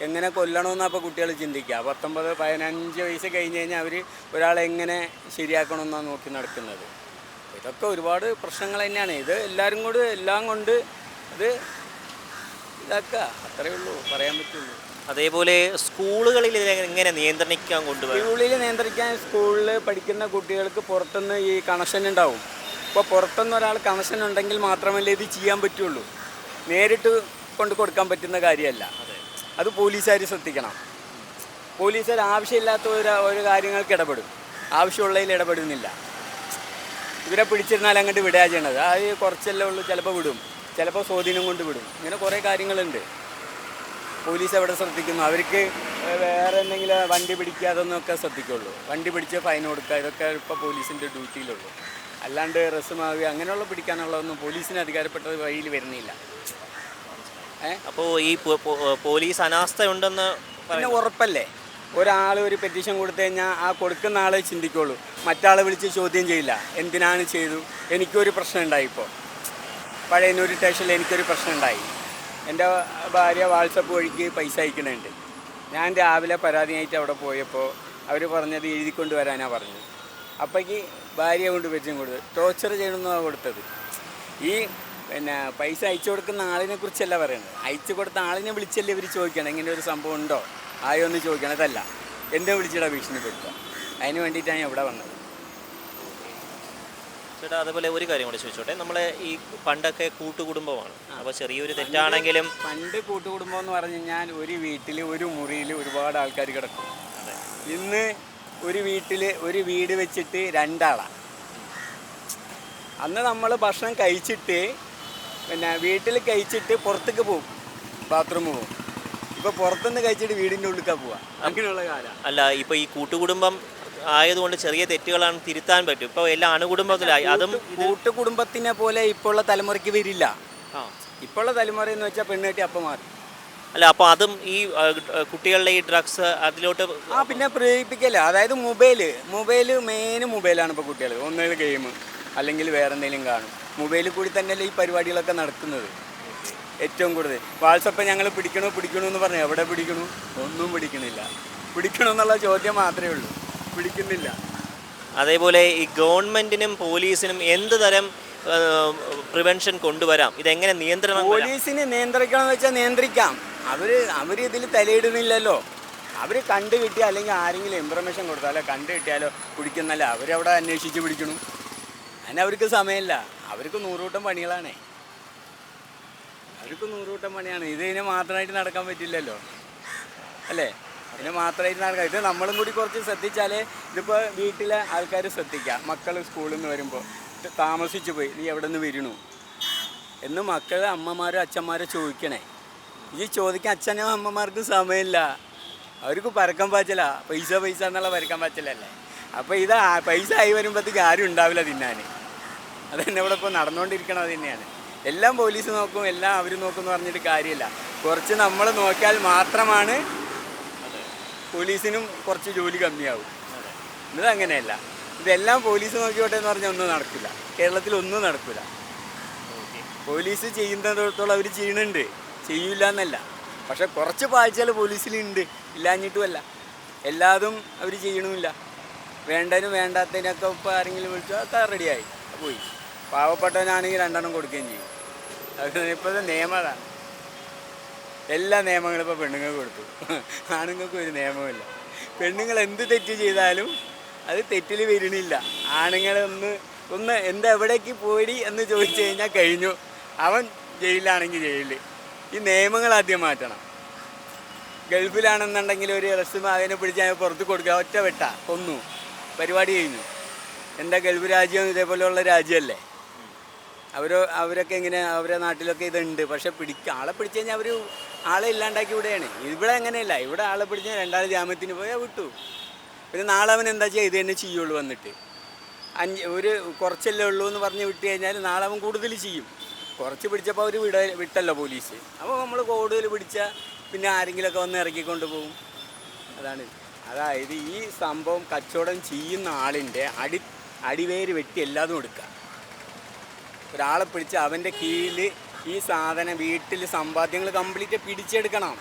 എങ്ങനെ കൊല്ലണമെന്നാണ് അപ്പോൾ കുട്ടികൾ ചിന്തിക്കുക. 19-15 വയസ്സ് കഴിഞ്ഞ് കഴിഞ്ഞാൽ അവർ ഒരാളെ എങ്ങനെ ശരിയാക്കണമെന്നാണ് നോക്കി നടക്കുന്നത്. ഇതൊക്കെ ഒരുപാട് പ്രശ്നങ്ങൾ തന്നെയാണ്. ഇത് എല്ലാവരും കൂടി എല്ലാം കൊണ്ട് അത് ഇതാക്കുക, അത്രയേ ഉള്ളൂ, പറയാൻ പറ്റുള്ളൂ. അതേപോലെ സ്കൂളുകളിൽ ഇത് എങ്ങനെ നിയന്ത്രിക്കാൻ കൊണ്ടുവരും? സ്കൂളിൽ നിയന്ത്രിക്കാൻ സ്കൂളിൽ പഠിക്കുന്ന കുട്ടികൾക്ക് പുറത്തുനിന്ന് ഈ കണക്ഷൻ ഉണ്ടാവും. ഇപ്പോൾ പുറത്തുനിന്ന് ഒരാൾ കണക്ഷൻ ഉണ്ടെങ്കിൽ മാത്രമല്ലേ ഇത് ചെയ്യാൻ പറ്റുള്ളൂ. നേരിട്ട് കൊണ്ട് കൊടുക്കാൻ പറ്റുന്ന കാര്യമല്ല. അത് പോലീസുകാർ ശ്രദ്ധിക്കണം. പോലീസുകാർ ആവശ്യമില്ലാത്ത ഒരു കാര്യങ്ങൾക്ക് ഇടപെടും, ആവശ്യമുള്ളതിൽ ഇടപെടുന്നില്ല. ഇവരെ പിടിച്ചിരുന്നാൽ അങ്ങോട്ട് വിടുക ചെയ്യണത്. അത് കുറച്ചല്ലേ ഉള്ളൂ, ചിലപ്പോൾ വിടും, ചിലപ്പോൾ സ്വാധീനം കൊണ്ട് വിടും. ഇങ്ങനെ കുറേ കാര്യങ്ങളുണ്ട്. പോലീസ് എവിടെ ശ്രദ്ധിക്കുന്നു? അവർക്ക് വേറെ എന്തെങ്കിലും വണ്ടി പിടിക്കുക അതൊന്നൊക്കെ ശ്രദ്ധിക്കുള്ളൂ. വണ്ടി പിടിച്ച് ഫൈൻ കൊടുക്കുക, ഇതൊക്കെ ഇപ്പോൾ പോലീസിൻ്റെ ഡ്യൂട്ടിയിലുള്ളൂ. അല്ലാണ്ട് റസ്മാവുക അങ്ങനെയുള്ള പിടിക്കാനുള്ളതൊന്നും പോലീസിന് അധികാരപ്പെട്ട വഴിയിൽ വരുന്നില്ല. അപ്പോൾ ഈ പോലീസ് അനാസ്ഥ ഉണ്ടെന്ന് പിന്നെ ഉറപ്പല്ലേ? ഒരാൾ ഒരു പെറ്റീഷൻ കൊടുത്തു കഴിഞ്ഞാൽ ആ കൊടുക്കുന്ന ആളെ ചിന്തിക്കുള്ളൂ, മറ്റാളെ വിളിച്ച് ചോദ്യം ചെയ്യില്ല. എന്തിനാണ് ചെയ്തു, എനിക്കൊരു പ്രശ്നം ഉണ്ടായി. ഇപ്പോൾ പഴയന്നൂർ സ്റ്റേഷനിൽ എനിക്കൊരു പ്രശ്നം ഉണ്ടായി. എൻ്റെ ഭാര്യ വാട്സപ്പ് വഴിക്ക് പൈസ അയക്കണുണ്ട്. ഞാൻ രാവിലെ പരാതിയായിട്ട് അവിടെ പോയപ്പോൾ അവർ പറഞ്ഞത് എഴുതിക്കൊണ്ട് വരാനാണ് പറഞ്ഞത്. അപ്പോഴേക്ക് ഭാര്യയെ കൊണ്ട് പരിചയം കൊടുത്തത് ടോർച്ചർ ചെയ്യണമെന്നാണ് കൊടുത്തത്. ഈ പൈസ അയച്ചു കൊടുക്കുന്ന ആളിനെ കുറിച്ചല്ല പറയുന്നത്, അയച്ചു കൊടുത്ത ആളിനെ വിളിച്ചല്ലേ ഇവർ ചോദിക്കണം ഇങ്ങനെ ഒരു സംഭവം ഉണ്ടോ ആയോ എന്ന് ചോദിക്കണം. അതല്ല, എന്നെ വിളിച്ചിടാ ഭീഷണിപ്പെടുത്തുക. അതിന് വേണ്ടിയിട്ടാണ് ഞാൻ ഇവിടെ വന്നത്. ചേട്ടാ, അതുപോലെ ഒരു കാര്യം കൂടെ ചോദിച്ചോട്ടെ. നമ്മളെ ഈ പണ്ടൊക്കെ കൂട്ടുകുടുംബമാണ്, അപ്പോൾ ചെറിയൊരു തെറ്റാണെങ്കിലും പണ്ട് കൂട്ടുകുടുംബം എന്ന് പറഞ്ഞു കഴിഞ്ഞാൽ ഒരു വീട്ടിൽ ഒരു മുറിയിൽ ഒരുപാട് ആൾക്കാർ കിടക്കും. ഇന്ന് ഒരു വീട്ടിൽ ഒരു വീട് വെച്ചിട്ട് 2 ആളാണ്. അന്ന് നമ്മൾ ഭക്ഷണം കഴിച്ചിട്ട് വീട്ടിൽ കഴിച്ചിട്ട് പുറത്തേക്ക് പോകും, ബാത്റൂമിൽ പോകും. ഇപ്പോൾ പുറത്തുനിന്ന് കഴിച്ചിട്ട് വീടിൻ്റെ ഉള്ളിലേക്കാണ് പോവുക. അങ്ങനെയുള്ള കാലം അല്ല. ഇപ്പോൾ ഈ കൂട്ടുകുടുംബം ആയതുകൊണ്ട് ചെറിയ തെറ്റുകളാണ് തിരുത്താൻ പറ്റും. ഇപ്പോൾ എല്ലാം അണുകുടുംബത്തിലായി. അതും കൂട്ടുകുടുംബത്തിനെ പോലെ ഇപ്പോൾ ഉള്ള തലമുറയ്ക്ക് വരില്ല. ഇപ്പോൾ ഉള്ള തലമുറ എന്ന് വെച്ചാൽ പെണ്ണ് കെട്ടി അപ്പം മാറി. അല്ല, അപ്പോൾ അതും ഈ കുട്ടികളുടെ ഈ ഡ്രഗ്സ് അതിലോട്ട് പിന്നെ പ്രേരിപ്പിക്കല്ല. അതായത് മെയിൻ മൊബൈലാണ് ഇപ്പോൾ കുട്ടികൾ. ഒന്നുകിൽ ഗെയിം അല്ലെങ്കിൽ വേറെ എന്തെങ്കിലും കാണും. മൊബൈലിൽ കൂടി തന്നെയല്ലേ ഈ പരിപാടികളൊക്കെ നടക്കുന്നത്. ഏറ്റവും കൂടുതൽ വാട്സപ്പ് ഞങ്ങൾ പിടിക്കണോ എന്ന് പറഞ്ഞു. എവിടെ പിടിക്കണു? ഒന്നും പിടിക്കണില്ല. പിടിക്കണമെന്നുള്ള ചോദ്യം മാത്രമേ ഉള്ളൂ, പിടിക്കുന്നില്ല. അതേപോലെ ഈ ഗവൺമെന്റിനും പോലീസിനും എന്ത് തരം പ്രിവെൻഷൻ കൊണ്ടുവരാം? ഇതെങ്ങനെ നിയന്ത്രണം? പോലീസിനെ നിയന്ത്രിക്കണമെന്ന് വെച്ചാൽ നിയന്ത്രിക്കാം. അവർ ഇതിൽ തലയിടുന്നില്ലല്ലോ. അവർ കണ്ടു കിട്ടിയാൽ അല്ലെങ്കിൽ ആരെങ്കിലും ഇൻഫർമേഷൻ കൊടുത്താലോ കണ്ടു കിട്ടിയാലോ പിടിക്കുന്നല്ല. അവരവിടെ അന്വേഷിച്ച് പിടിക്കണം. അതിന് അവർക്ക് സമയമില്ല. അവർക്ക് 100 കൂട്ടം പണികളാണ്. ഇതിനെ മാത്രമായിട്ട് നടക്കാൻ പറ്റില്ലല്ലോ, അല്ലേ? ഇതിനെ മാത്രമായിട്ട് നടക്കാം. ഇത് നമ്മളും കൂടി കുറച്ച് ശ്രദ്ധിച്ചാലേ. ഇതിപ്പോൾ വീട്ടിലെ ആൾക്കാർ ശ്രദ്ധിക്കുക. മക്കൾ സ്കൂളിൽ നിന്ന് വരുമ്പോൾ താമസിച്ചു പോയി, നീ എവിടെ നിന്ന് വരുന്നു എന്ന് മക്കൾ അമ്മമാരും അച്ഛന്മാരും ചോദിക്കണേ. ഈ ചോദിക്കാൻ അച്ഛനും അമ്മമാർക്കും സമയമില്ല. അവർക്ക് പരക്കം പാച്ചല, പൈസ എന്നുള്ള പരക്കം പാച്ചലല്ലേ. അപ്പോൾ ഇത് പൈസ ആയി വരുമ്പോഴത്തേക്ക് ആരും ഉണ്ടാവില്ല തിന്നാൻ. അതന്നെ ഇവിടെ ഇപ്പോൾ നടന്നുകൊണ്ടിരിക്കണത് തന്നെയാണ്. എല്ലാം പോലീസ് നോക്കും, എല്ലാം അവർ നോക്കും എന്ന് പറഞ്ഞിട്ട് കാര്യമില്ല. കുറച്ച് നമ്മൾ നോക്കിയാൽ മാത്രമാണ് പോലീസിനും കുറച്ച് ജോലി കമ്മിയാവും. ഇതങ്ങനെയല്ല. ഇതെല്ലാം പോലീസ് നോക്കിയോട്ടെ എന്ന് പറഞ്ഞാൽ ഒന്നും നടക്കില്ല. കേരളത്തിൽ ഒന്നും നടക്കില്ല. പോലീസ് ചെയ്യുന്നിടത്തോളം അവർ ചെയ്യണുണ്ട്, ചെയ്യില്ല എന്നല്ല. പക്ഷെ കുറച്ച് പാഴ്ചകൾ പോലീസിലുണ്ട്, ഇല്ലാഞ്ഞിട്ടുമല്ല. എല്ലാതും അവർ ചെയ്യണമില്ല. വേണ്ടതിനും വേണ്ടാത്തതിനൊക്കെ ഇപ്പോൾ ആരെങ്കിലും വിളിച്ചാൽ ഒക്കെ റെഡിയായി പോയി. പാവപ്പെട്ടവനാണെങ്കിൽ 2 എണ്ണം കൊടുക്കുകയും ചെയ്യും. ഇപ്പോഴത്തെ നിയമം അതാണ്. എല്ലാ നിയമങ്ങളും ഇപ്പോൾ പെണ്ണുങ്ങൾക്ക് കൊടുത്തു, ആണുങ്ങൾക്ക് ഒരു നിയമമില്ല. പെണ്ണുങ്ങൾ എന്ത് തെറ്റ് ചെയ്താലും അത് തെറ്റിൽ വരണില്ല. ആണുങ്ങളെ ഒന്ന് എന്താ എവിടേക്ക് പോയി എന്ന് ചോദിച്ചു കഴിഞ്ഞാൽ കഴിഞ്ഞു. അവൻ ജയിലിലാണെങ്കിൽ ജയിലിൽ. ഈ നിയമങ്ങൾ ആദ്യം മാറ്റണം. ഗൾഫിലാണെന്നുണ്ടെങ്കിൽ ഒരു റെസ്റ്റ് അതിനെ പിടിച്ച് പുറത്ത് കൊടുക്കുക, ഒറ്റ വെട്ട കൊന്നു, പരിപാടി കഴിഞ്ഞു. എന്താ ഗൾഫ് രാജ്യം ഇതേപോലെയുള്ള രാജ്യമല്ലേ? അവരൊക്കെ ഇങ്ങനെ അവരുടെ നാട്ടിലൊക്കെ ഇതുണ്ട്. പക്ഷെ ആളെ പിടിച്ചു കഴിഞ്ഞാൽ അവർ ആളെ ഇല്ലാണ്ടാക്കി വിടുകയാണ്. ഇവിടെ അങ്ങനെയല്ല. ഇവിടെ ആളെ പിടിച്ചാൽ 2 ജാമ്യത്തിന് പോയാൽ വിട്ടു. പിന്നെ നാളെ അവൻ എന്താ ചെയ്യുക? ഇത് തന്നെ ചെയ്യുള്ളൂ. വന്നിട്ട് ഒരു കുറച്ചല്ലേ ഉള്ളൂ എന്ന് പറഞ്ഞ് വിട്ട് കഴിഞ്ഞാൽ നാളെ അവൻ കൂടുതൽ ചെയ്യും. കുറച്ച് പിടിച്ചപ്പോൾ അവർ വിട്ടല്ലോ പോലീസ്. അപ്പോൾ നമ്മൾ കൂടുതൽ പിടിച്ചാൽ പിന്നെ ആരെങ്കിലുമൊക്കെ വന്ന് ഇറക്കിക്കൊണ്ട് പോകും. അതായത് ഈ സംഭവം കച്ചവടം ചെയ്യുന്ന ആളിൻ്റെ അടിവേര് വെട്ടി എല്ലാതും എടുക്കുക. ഒരാളെ പിടിച്ച് അവൻ്റെ കീഴിൽ ഈ സാധനം വീട്ടിൽ സമ്പാദ്യങ്ങൾ കംപ്ലീറ്റ് പിടിച്ചെടുക്കണം.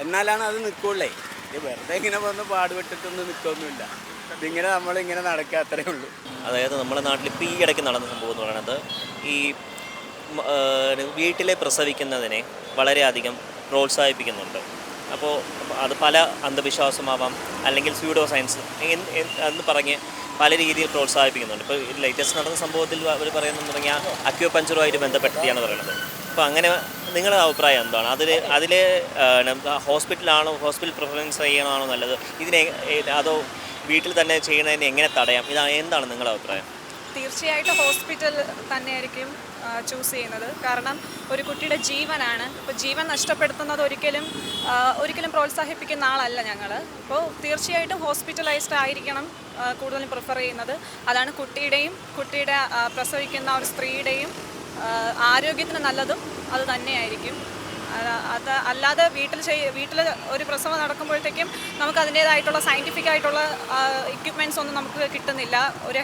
എന്നാലാണ് അത് നിൽക്കുള്ളേ. ഇത് വെറുതെ ഇങ്ങനെ വന്ന് പാടുപെട്ടിട്ടൊന്നും നിൽക്കൊന്നുമില്ല. ഇതിങ്ങനെ നമ്മളിങ്ങനെ നടക്കുക, അത്രയേ ഉള്ളൂ. അതായത് നമ്മുടെ നാട്ടിൽ ഇപ്പോൾ ഈ ഇടയ്ക്ക് നടന്ന സംഭവം എന്ന് പറയുന്നത് ഈ വീട്ടിലെ പ്രസവിക്കുന്നതിനെ വളരെയധികം പ്രോത്സാഹിപ്പിക്കുന്നുണ്ട്. അപ്പോൾ അത് പല അന്ധവിശ്വാസമാവാം, അല്ലെങ്കിൽ സ്യൂഡോ സയൻസ് എന്ന് പറഞ്ഞ് പല രീതിയിൽ പ്രോത്സാഹിപ്പിക്കുന്നുണ്ട്. ഇപ്പോൾ ലേറ്റസ്റ്റ് നടന്ന സംഭവത്തിൽ അവർ പറയുന്നതെന്ന് പറഞ്ഞാൽ അക്യുപഞ്ചറുമായിട്ട് ബന്ധപ്പെടുത്തിയാണ് പറയുന്നത്. അപ്പോൾ അങ്ങനെ നിങ്ങളുടെ അഭിപ്രായം എന്താണ്? അതിൽ ഹോസ്പിറ്റൽ പ്രിഫറൻസ് ചെയ്യണമാണോ നല്ലത്, അതോ വീട്ടിൽ തന്നെ ചെയ്യുന്നതിന് എങ്ങനെ തടയാം? എന്താണ് നിങ്ങളുടെ അഭിപ്രായം? തീർച്ചയായിട്ടും ഹോസ്പിറ്റൽ തന്നെയായിരിക്കും ചൂസ് ചെയ്യുന്നത്. കാരണം ഒരു കുട്ടിയുടെ ജീവനാണ്. അപ്പോൾ ജീവൻ നഷ്ടപ്പെടുത്തുന്നത് ഒരിക്കലും പ്രോത്സാഹിപ്പിക്കുന്ന ആളല്ല ഞങ്ങൾ. അപ്പോൾ തീർച്ചയായിട്ടും ഹോസ്പിറ്റലൈസ്ഡ് ആയിരിക്കണം കൂടുതലും പ്രിഫർ ചെയ്യുന്നത്. അതാണ് കുട്ടിയുടെ പ്രസവിക്കുന്ന ഒരു സ്ത്രീയുടെയും ആരോഗ്യത്തിന് നല്ലതും അത് തന്നെയായിരിക്കും. അല്ലാതെ വീട്ടിൽ ഒരു പ്രസവം നടക്കുമ്പോഴത്തേക്കും നമുക്ക് അതിൻ്റേതായിട്ടുള്ള സയൻറ്റിഫിക് ആയിട്ടുള്ള എക്യുപ്മെൻറ്റ്സ് ഒന്നും നമുക്ക് കിട്ടുന്നില്ല. ഒരു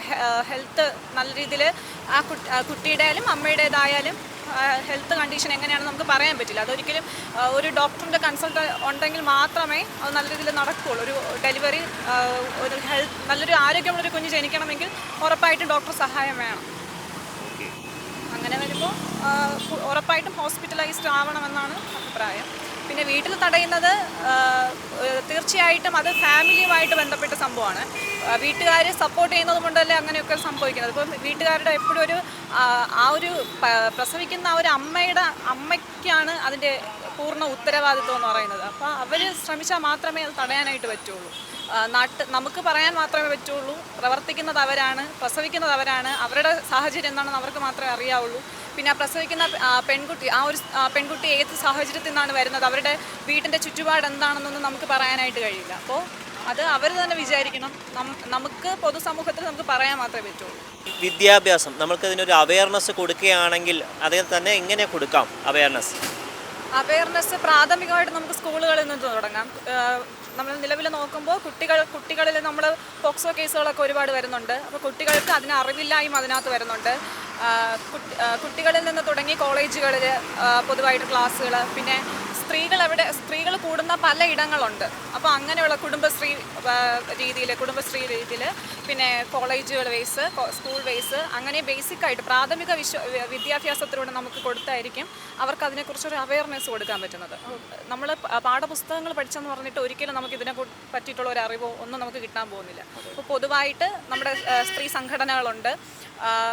ഹെൽത്ത് നല്ല രീതിയിൽ കുട്ടിയുടെ ആയാലും അമ്മയുടേതായാലും ഹെൽത്ത് കണ്ടീഷൻ എങ്ങനെയാണെന്ന് നമുക്ക് പറയാൻ പറ്റില്ല. അതൊരിക്കലും ഒരു ഡോക്ടറിൻ്റെ കൺസൾട്ട് ഉണ്ടെങ്കിൽ മാത്രമേ അത് നല്ല രീതിയിൽ നടക്കുകയുള്ളൂ. ഒരു ഡെലിവറി നല്ലൊരു ആരോഗ്യമുള്ളൊരു കുഞ്ഞ് ജനിക്കണമെങ്കിൽ ഉറപ്പായിട്ടും ഡോക്ടർ സഹായം വേണം. അങ്ങനെ വരുമ്പോൾ ഉറപ്പായിട്ടും ഹോസ്പിറ്റലൈസ്ഡ് ആവണമെന്നാണ് അഭിപ്രായം. പിന്നെ വീട്ടിൽ തടയുന്നത് തീർച്ചയായിട്ടും അത് ഫാമിലിയുമായിട്ട് ബന്ധപ്പെട്ട സംഭവമാണ്. വീട്ടുകാർ സപ്പോർട്ട് ചെയ്യുന്നത് കൊണ്ടല്ലേ അങ്ങനെയൊക്കെ സംഭവിക്കുന്നത്. ഇപ്പം വീട്ടുകാരുടെ എപ്പോഴും ഒരു പ്രസവിക്കുന്ന ഒരു അമ്മയ്ക്കാണ് അതിൻ്റെ പൂർണ്ണ ഉത്തരവാദിത്വം എന്ന് പറയുന്നത്. അപ്പോൾ അവർ ശ്രമിച്ചാൽ മാത്രമേ അത് തടയാനായിട്ട് പറ്റുള്ളൂ. നമുക്ക് പറയാൻ മാത്രമേ പറ്റുള്ളൂ. പ്രവർത്തിക്കുന്നത് അവരാണ്, പ്രസവിക്കുന്നത് അവരാണ്. അവരുടെ സാഹചര്യം എന്താണെന്ന് അവർക്ക് മാത്രമേ അറിയാവുള്ളൂ. പിന്നെ പ്രസവിക്കുന്ന പെൺകുട്ടി ഏത് സാഹചര്യത്തിൽ നിന്നാണ് വരുന്നത്, അവരുടെ വീട്ടിൻ്റെ ചുറ്റുപാട് എന്താണെന്നൊന്നും നമുക്ക് പറയാനായിട്ട് കഴിയില്ല. അപ്പോൾ അത് അവർ തന്നെ വിചാരിക്കണം. നമുക്ക് പൊതുസമൂഹത്തിൽ നമുക്ക് പറയാൻ മാത്രമേ പറ്റുള്ളൂ. വിദ്യാഭ്യാസം നമുക്കതിനൊരു അവയർനെസ് കൊടുക്കുകയാണെങ്കിൽ അതിൽ തന്നെ എങ്ങനെ കൊടുക്കാം അവയർനെസ് പ്രാഥമികമായിട്ട് നമുക്ക് സ്കൂളുകളിൽ നിന്ന് തുടങ്ങാം. നമ്മൾ നിലവിൽ നോക്കുമ്പോൾ കുട്ടികളിൽ നമ്മൾ പോക്സോ കേസുകളൊക്കെ ഒരുപാട് വരുന്നുണ്ട്. അപ്പോൾ കുട്ടികൾക്ക് അതിന് അറിവില്ലായ്മ അതിനകത്ത് വരുന്നുണ്ട്. കുട്ടികളിൽ നിന്ന് തുടങ്ങി കോളേജുകളിൽ പൊതുവായിട്ട് ക്ലാസ്സുകൾ, പിന്നെ സ്ത്രീകൾ കൂടുന്ന പല ഇടങ്ങളുണ്ട്. അപ്പോൾ അങ്ങനെയുള്ള കുടുംബശ്രീ രീതിയിൽ പിന്നെ കോളേജുകൾ വേസ്, സ്കൂൾ വേസ്, അങ്ങനെ ബേസിക്കായിട്ട് പ്രാഥമിക വിദ്യാഭ്യാസത്തിലൂടെ നമുക്ക് കൊടുത്തായിരിക്കും അവർക്ക് അതിനെക്കുറിച്ചൊരു അവയർനെസ് കൊടുക്കാൻ പറ്റുന്നത്. നമ്മൾ പാഠപുസ്തകങ്ങൾ പഠിച്ചെന്ന് പറഞ്ഞിട്ട് ഒരിക്കലും നമുക്ക് ഇതിനെ പറ്റിയിട്ടുള്ള ഒരു അറിവോ ഒന്നും നമുക്ക് കിട്ടാൻ പോകുന്നില്ല. അപ്പോൾ പൊതുവായിട്ട് നമ്മുടെ സ്ത്രീ സംഘടനകളുണ്ട്,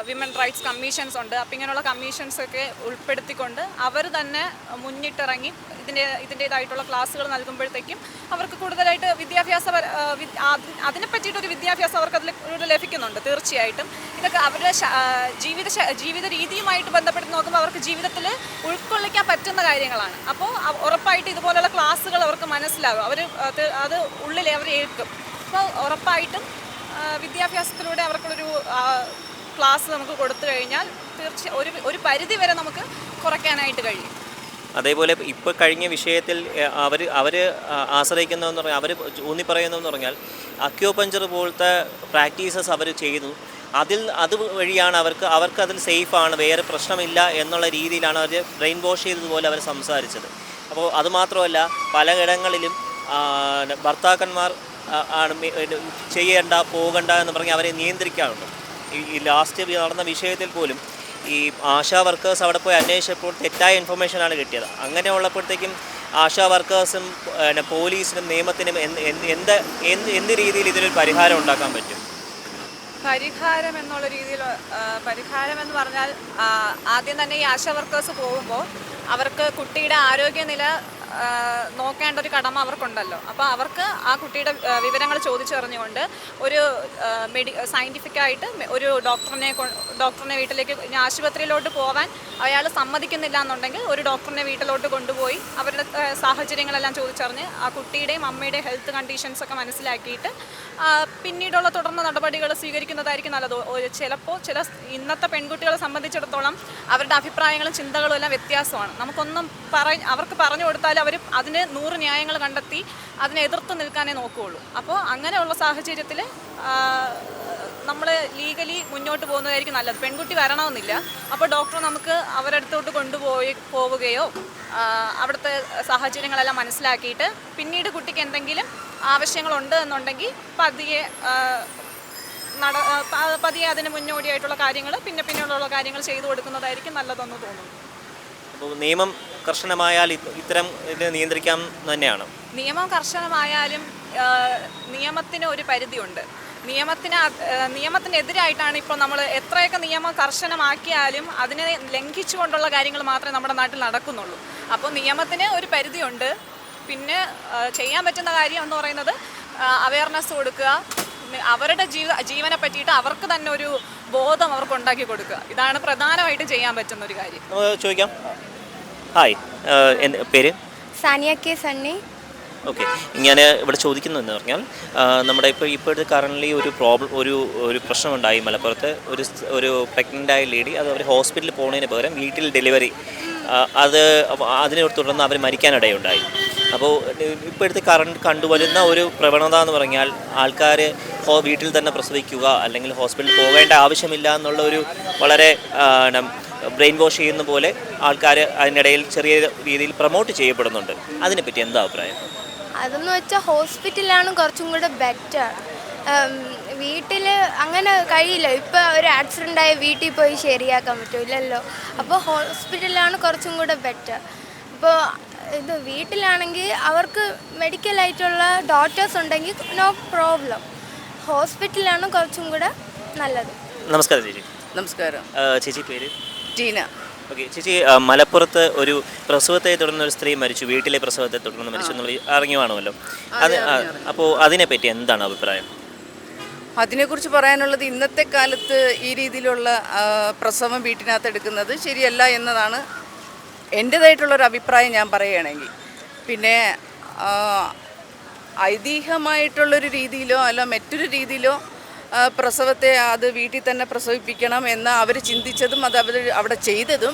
വിമൻ റൈറ്റ്സ് കമ്മീഷൻസ് ഉണ്ട്. അപ്പം ഇങ്ങനെയുള്ള കമ്മീഷൻസൊക്കെ ഉൾപ്പെടുത്തിക്കൊണ്ട് അവർ തന്നെ മുന്നിട്ടിറങ്ങി ഇതിൻ്റേതായിട്ടുള്ള ക്ലാസ്സുകൾ നൽകുമ്പോഴത്തേക്കും അവർക്ക് കൂടുതലായിട്ട് അതിനെ പറ്റിയിട്ടൊരു വിദ്യാഭ്യാസം അവർക്ക് അതിൽ ലഭിക്കുന്നുണ്ട്. തീർച്ചയായിട്ടും ഇതൊക്കെ അവരുടെ ജീവിത രീതിയുമായിട്ട് ബന്ധപ്പെട്ട് നോക്കുമ്പോൾ അവർക്ക് ജീവിതത്തിൽ ഉൾക്കൊള്ളിക്കാൻ പറ്റുന്ന കാര്യങ്ങളാണ്. അപ്പോൾ ഉറപ്പായിട്ട് ഇതുപോലുള്ള ക്ലാസ്സുകൾ അവർക്ക് മനസ്സിലാകും. അത് ഉള്ളിൽ അവർ ഏൽക്കും. അപ്പോൾ ഉറപ്പായിട്ടും വിദ്യാഭ്യാസത്തിലൂടെ അവർക്കുള്ളൊരു ക്ലാസ് നമുക്ക് കൊടുത്തു കഴിഞ്ഞാൽ ഒരു പരിധി വരെ നമുക്ക് കുറയ്ക്കാനായിട്ട് കഴിയും. അതേപോലെ ഇപ്പോൾ കഴിഞ്ഞ വിഷയത്തിൽ അവർ ആശ്രയിക്കുന്നതെന്ന് പറഞ്ഞാൽ അവർ ഊന്നിപ്പറയുന്നതെന്ന് പറഞ്ഞാൽ അക്യുപഞ്ചർ പോലത്തെ പ്രാക്ടീസസ് അവർ ചെയ്തു. അത് വഴിയാണ് അവർക്ക് അതിൽ സേഫാണ്, വേറെ പ്രശ്നമില്ല എന്നുള്ള രീതിയിലാണ് അവർ ബ്രെയിൻ വാഷ് ചെയ്തതുപോലെ അവർ സംസാരിച്ചത്. അപ്പോൾ അതുമാത്രമല്ല പലയിടങ്ങളിലും ഭർത്താക്കന്മാർ ആണ് പോകണ്ട എന്ന് പറഞ്ഞ് അവരെ നിയന്ത്രിക്കാറുണ്ട്. ഈ ലാസ്റ്റ് നടന്ന വിഷയത്തിൽ പോലും ഈ ആശാ വർക്കേഴ്സ് അവിടെ പോയി അന്വേഷിച്ചപ്പോൾ തെറ്റായ ഇൻഫർമേഷനാണ് കിട്ടിയത്. അങ്ങനെ ഉള്ളപ്പോഴത്തേക്കും ആശാ വർക്കേഴ്സും പോലീസിനും നിയമത്തിനും എന്ത് രീതിയിൽ ഇതിനൊരു പരിഹാരം ഉണ്ടാക്കാൻ പറ്റും? പരിഹാരം എന്നുള്ള രീതിയിൽ പരിഹാരം എന്ന് പറഞ്ഞാൽ ആദ്യം തന്നെ ഈ ആശാ വർക്കേഴ്സ് പോകുമ്പോൾ അവർക്ക് കുട്ടിയുടെ ആരോഗ്യനില നോക്കേണ്ട ഒരു കടമ അവർക്കുണ്ടല്ലോ. അപ്പോൾ അവർക്ക് ആ കുട്ടിയുടെ വിവരങ്ങൾ ചോദിച്ചറിഞ്ഞുകൊണ്ട് ഒരു സയൻറ്റിഫിക്കായിട്ട് ഒരു ഡോക്ടറിനെ വീട്ടിലേക്ക് ആശുപത്രിയിലോട്ട് പോകാൻ അയാൾ സമ്മതിക്കുന്നില്ല എന്നുണ്ടെങ്കിൽ ഒരു ഡോക്ടറിനെ വീട്ടിലോട്ട് കൊണ്ടുപോയി അവരുടെ സാഹചര്യങ്ങളെല്ലാം ചോദിച്ചറിഞ്ഞ് ആ കുട്ടിയുടെയും അമ്മയുടെയും ഹെൽത്ത് കണ്ടീഷൻസ് ഒക്കെ മനസ്സിലാക്കിയിട്ട് പിന്നീടുള്ള തുടർന്ന് നടപടികൾ സ്വീകരിക്കുന്നതായിരിക്കും നല്ലത്. ചിലപ്പോൾ ഇന്നത്തെ പെൺകുട്ടികളെ സംബന്ധിച്ചിടത്തോളം അവരുടെ അഭിപ്രായങ്ങളും ചിന്തകളും എല്ലാം വ്യത്യാസമാണ്. നമുക്കൊന്നും അവർക്ക് പറഞ്ഞു കൊടുത്താൽ അവർ അതിന് 100 ന്യായങ്ങൾ കണ്ടെത്തി അതിനെ എതിർത്ത് നിൽക്കാനേ നോക്കുകയുള്ളൂ. അപ്പോൾ അങ്ങനെയുള്ള സാഹചര്യത്തിൽ നമ്മൾ ലീഗലി മുന്നോട്ട് പോകുന്നതായിരിക്കും നല്ലത്. പെൺകുട്ടി വരണമെന്നില്ല. അപ്പോൾ ഡോക്ടർ നമുക്ക് അവരുടെ അടുത്തോട്ട് പോവുകയോ അവിടുത്തെ സാഹചര്യങ്ങളെല്ലാം മനസ്സിലാക്കിയിട്ട് പിന്നീട് കുട്ടിക്ക് എന്തെങ്കിലും ആവശ്യങ്ങളുണ്ട് എന്നുണ്ടെങ്കിൽ പതിയെ അതിന് മുന്നോടിയായിട്ടുള്ള കാര്യങ്ങൾ പിന്നെയുള്ള കാര്യങ്ങൾ ചെയ്തു കൊടുക്കുന്നതായിരിക്കും നല്ലതെന്ന് തോന്നുന്നു. അപ്പോൾ നിയമം കർശനമായാൽ ഇത്തരം ഇത് നിയന്ത്രിക്കാം തന്നെയാണ്. നിയമം കർശനമായാലും നിയമത്തിന് ഒരു പരിധിയുണ്ട്. നിയമത്തിനെതിരായിട്ടാണ് ഇപ്പോൾ നമ്മൾ എത്രയൊക്കെ നിയമം കർശനമാക്കിയാലും അതിനെ ലംഘിച്ചുകൊണ്ടുള്ള കാര്യങ്ങൾ മാത്രമേ നമ്മുടെ നാട്ടിൽ നടക്കുന്നുള്ളൂ. അപ്പോൾ നിയമത്തിന് ഒരു പരിധിയുണ്ട്. പിന്നെ ചെയ്യാൻ പറ്റുന്ന കാര്യം എന്ന് പറയുന്നത് അവയർനെസ് കൊടുക്കുക, അവരുടെ ജീവനെ പറ്റിയിട്ട് അവർക്ക് തന്നെ ഒരു ബോധം അവർക്ക് ഉണ്ടാക്കി കൊടുക്കുക. ഇതാണ് പ്രധാനമായിട്ട് ചെയ്യാൻ പറ്റുന്ന ഒരു കാര്യം. നമുക്ക് ചോദിക്കാം. ഹായ്, പേര്? സാനിയ കെ സണ്ണി. ഓക്കെ, ഞാൻ ഇവിടെ ചോദിക്കുന്നതെന്ന് പറഞ്ഞാൽ നമ്മുടെ ഇപ്പോഴത്തെ കറൻ്റ്ലി ഒരു പ്രശ്നമുണ്ടായി മലപ്പുറത്ത്. ഒരു പ്രഗ്നൻ്റായ ലേഡി അത് അവർ ഹോസ്പിറ്റലിൽ പോകുന്നതിന് പകരം വീട്ടിൽ ഡെലിവറി അതിനെ തുടർന്ന് അവർ മരിക്കാനിടയുണ്ടായി. അപ്പോൾ ഇപ്പോഴത്തെ കണ്ടുവരുന്ന ഒരു പ്രവണത എന്ന് പറഞ്ഞാൽ ആൾക്കാർ വീട്ടിൽ തന്നെ പ്രസവിക്കുക അല്ലെങ്കിൽ ഹോസ്പിറ്റലിൽ പോകേണ്ട ആവശ്യമില്ല എന്നുള്ള ഒരു വളരെ ബ്രെയിൻ വാഷ് ചെയ്യുന്ന പോലെ ആൾക്കാർ അതിനിടയിൽ ചെറിയ രീതിയിൽ പ്രൊമോട്ട് ചെയ്യപ്പെടുന്നുണ്ട്. അതിനെപ്പറ്റി എന്താ അഭിപ്രായം? അതെന്ന് വെച്ചാൽ ഹോസ്പിറ്റലാണ് കുറച്ചും കൂടെ ബെറ്റർ. വീട്ടിൽ അങ്ങനെ കഴിയില്ല. ഇപ്പോൾ ഒരു ആക്സിഡൻ്റ് ആയി വീട്ടിൽ പോയി ശരിയാക്കാൻ പറ്റില്ലല്ലോ. അപ്പോൾ ഹോസ്പിറ്റലാണ് കുറച്ചും കൂടെ ബെറ്റർ. ഇപ്പോൾ ഇത് വീട്ടിലാണെങ്കിൽ അവർക്ക് മെഡിക്കലായിട്ടുള്ള ഡോക്ടേഴ്സ് ഉണ്ടെങ്കിൽ നോ പ്രോബ്ലം. ഹോസ്പിറ്റലാണ് കുറച്ചും കൂടെ നല്ലത്. നമസ്കാരം ചേച്ചി. നമസ്കാരം. ചേച്ചി പേര്? ടീന. ഓക്കെ ചേച്ചി, മലപ്പുറത്ത് ഒരു പ്രസവത്തെ തുടർന്ന് ഒരു സ്ത്രീ മരിച്ചു, വീട്ടിലെ പ്രസവത്തെ തുടർന്ന് മരിച്ചു എന്നുള്ളത് അറിഞ്ഞു കാണുമല്ലോ. അപ്പോൾ അതിനെപ്പറ്റി എന്താണ് അഭിപ്രായം? അതിനെക്കുറിച്ച് പറയാനുള്ളത് ഇന്നത്തെ കാലത്ത് ഈ രീതിയിലുള്ള പ്രസവം വീട്ടിനകത്ത് എടുക്കുന്നത് ശരിയല്ല എന്നതാണ് എൻ്റേതായിട്ടുള്ളൊരു അഭിപ്രായം ഞാൻ പറയുകയാണെങ്കിൽ. പിന്നെ ഐതിഹ്യമായിട്ടുള്ളൊരു രീതിയിലോ അല്ല മറ്റൊരു രീതിയിലോ പ്രസവത്തെ അത് വീട്ടിൽ തന്നെ പ്രസവിപ്പിക്കണം എന്ന് അവർ ചിന്തിച്ചതും അത് അവർ അവിടെ ചെയ്തതും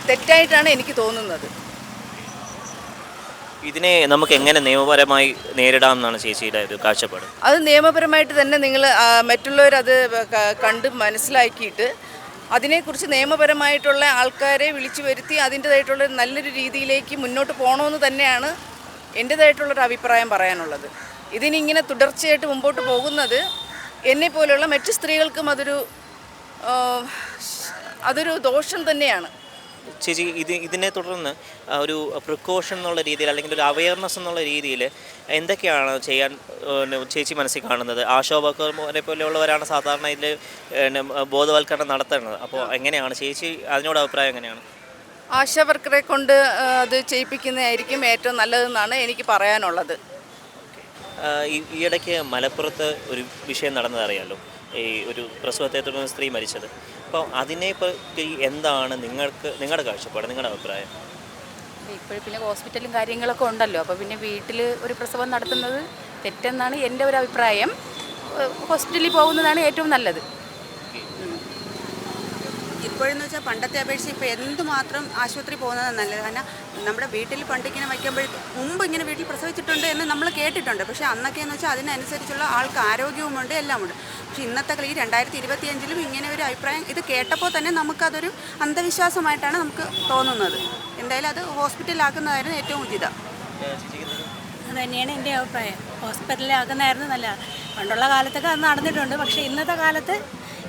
തെറ്റായിട്ടാണ് എനിക്ക് തോന്നുന്നത്. ഇതിനെ നമുക്ക് എങ്ങനെ നിയമപരമായി നേരിടാം എന്നാണ് ചേച്ചിയുടെ ഒരു കാഴ്ചപ്പാട്? അത് നിയമപരമായിട്ട് തന്നെ നിങ്ങൾ മറ്റുള്ളവരത് കണ്ട് മനസ്സിലാക്കിയിട്ട് അതിനെക്കുറിച്ച് നിയമപരമായിട്ടുള്ള ആൾക്കാരെ വിളിച്ചു വരുത്തി അതിൻ്റേതായിട്ടുള്ള നല്ലൊരു രീതിയിലേക്ക് മുന്നോട്ട് പോകണമെന്ന് തന്നെയാണ് എൻ്റേതായിട്ടുള്ളൊരു അഭിപ്രായം പറയാനുള്ളത്. ഇതിനിങ്ങനെ തുടർച്ചയായിട്ട് മുമ്പോട്ട് പോകുന്നത് എന്നെപ്പോലെയുള്ള മറ്റു സ്ത്രീകൾക്കും അതൊരു ദോഷം തന്നെയാണ്. ചേച്ചി, ഇതിനെ തുടർന്ന് ഒരു പ്രിക്കോഷൻ എന്നുള്ള രീതിയിൽ അല്ലെങ്കിൽ ഒരു അവയർനെസ് എന്നുള്ള രീതിയിൽ എന്തൊക്കെയാണ് ചെയ്യാൻ ചേച്ചി മനസ്സിൽ കാണുന്നത്? ആശാവർക്കർമാരെ പോലെയുള്ളവരാണ് സാധാരണ ഇതിൽ ബോധവൽക്കരണം നടത്തുന്നത്. അപ്പോൾ എങ്ങനെയാണ് ചേച്ചി അതിനോട് അഭിപ്രായം എങ്ങനെയാണ്? ആശാവർക്കറെ കൊണ്ട് അത് ചെയ്യിപ്പിക്കുന്നതായിരിക്കും ഏറ്റവും നല്ലതെന്നാണ് എനിക്ക് പറയാനുള്ളത്. ഈയിടയ്ക്ക് മലപ്പുറത്ത് ഒരു വിഷയം നടന്നതറിയാമല്ലോ, ഈ ഒരു പ്രസവത്തെ തുടർന്ന് സ്ത്രീ മരിച്ചത്. അപ്പോൾ അതിനെപ്പറ്റി എന്താണ് നിങ്ങളുടെ കാഴ്ചപ്പാട്, നിങ്ങളുടെ അഭിപ്രായം? ഇപ്പോൾ പിന്നെ ഹോസ്പിറ്റലും കാര്യങ്ങളൊക്കെ ഉണ്ടല്ലോ. അപ്പോൾ പിന്നെ വീട്ടിൽ ഒരു പ്രസവം നടത്തുന്നത് തെറ്റെന്നാണ് എൻ്റെ ഒരു അഭിപ്രായം. ഹോസ്പിറ്റലിൽ പോകുന്നതാണ് ഏറ്റവും നല്ലത്. ഇപ്പോഴെന്ന് വെച്ചാൽ പണ്ടത്തെ അപേക്ഷിച്ച് ഇപ്പോൾ എന്തുമാത്രം ആശുപത്രി പോകുന്നതാണ് നല്ലത്. കാരണം നമ്മുടെ വീട്ടിൽ പണ്ടിങ്ങനെ മുമ്പ് ഇങ്ങനെ വീട്ടിൽ പ്രസവിച്ചിട്ടുണ്ട് എന്ന് നമ്മൾ കേട്ടിട്ടുണ്ട്. പക്ഷേ അന്നൊക്കെയെന്ന് വെച്ചാൽ അതിനനുസരിച്ചുള്ള ആൾക്ക് ആരോഗ്യവുമുണ്ട്, എല്ലാമുണ്ട്. പക്ഷേ ഇന്നത്തെ ഈ 2025 ഇങ്ങനെ ഒരു അഭിപ്രായം ഇത് കേട്ടപ്പോൾ തന്നെ നമുക്കതൊരു അന്ധവിശ്വാസമായിട്ടാണ് നമുക്ക് തോന്നുന്നത്. എന്തായാലും അത് ഹോസ്പിറ്റലിലാക്കുന്നതായിരുന്നു ഏറ്റവും ഉചിതം. അത് തന്നെയാണ് എൻ്റെ അഭിപ്രായം. ഹോസ്പിറ്റലിലാക്കുന്നതായിരുന്നു നല്ലത്. പണ്ടുള്ള കാലത്തൊക്കെ അത് നടന്നിട്ടുണ്ട്. പക്ഷേ ഇന്നത്തെ കാലത്ത്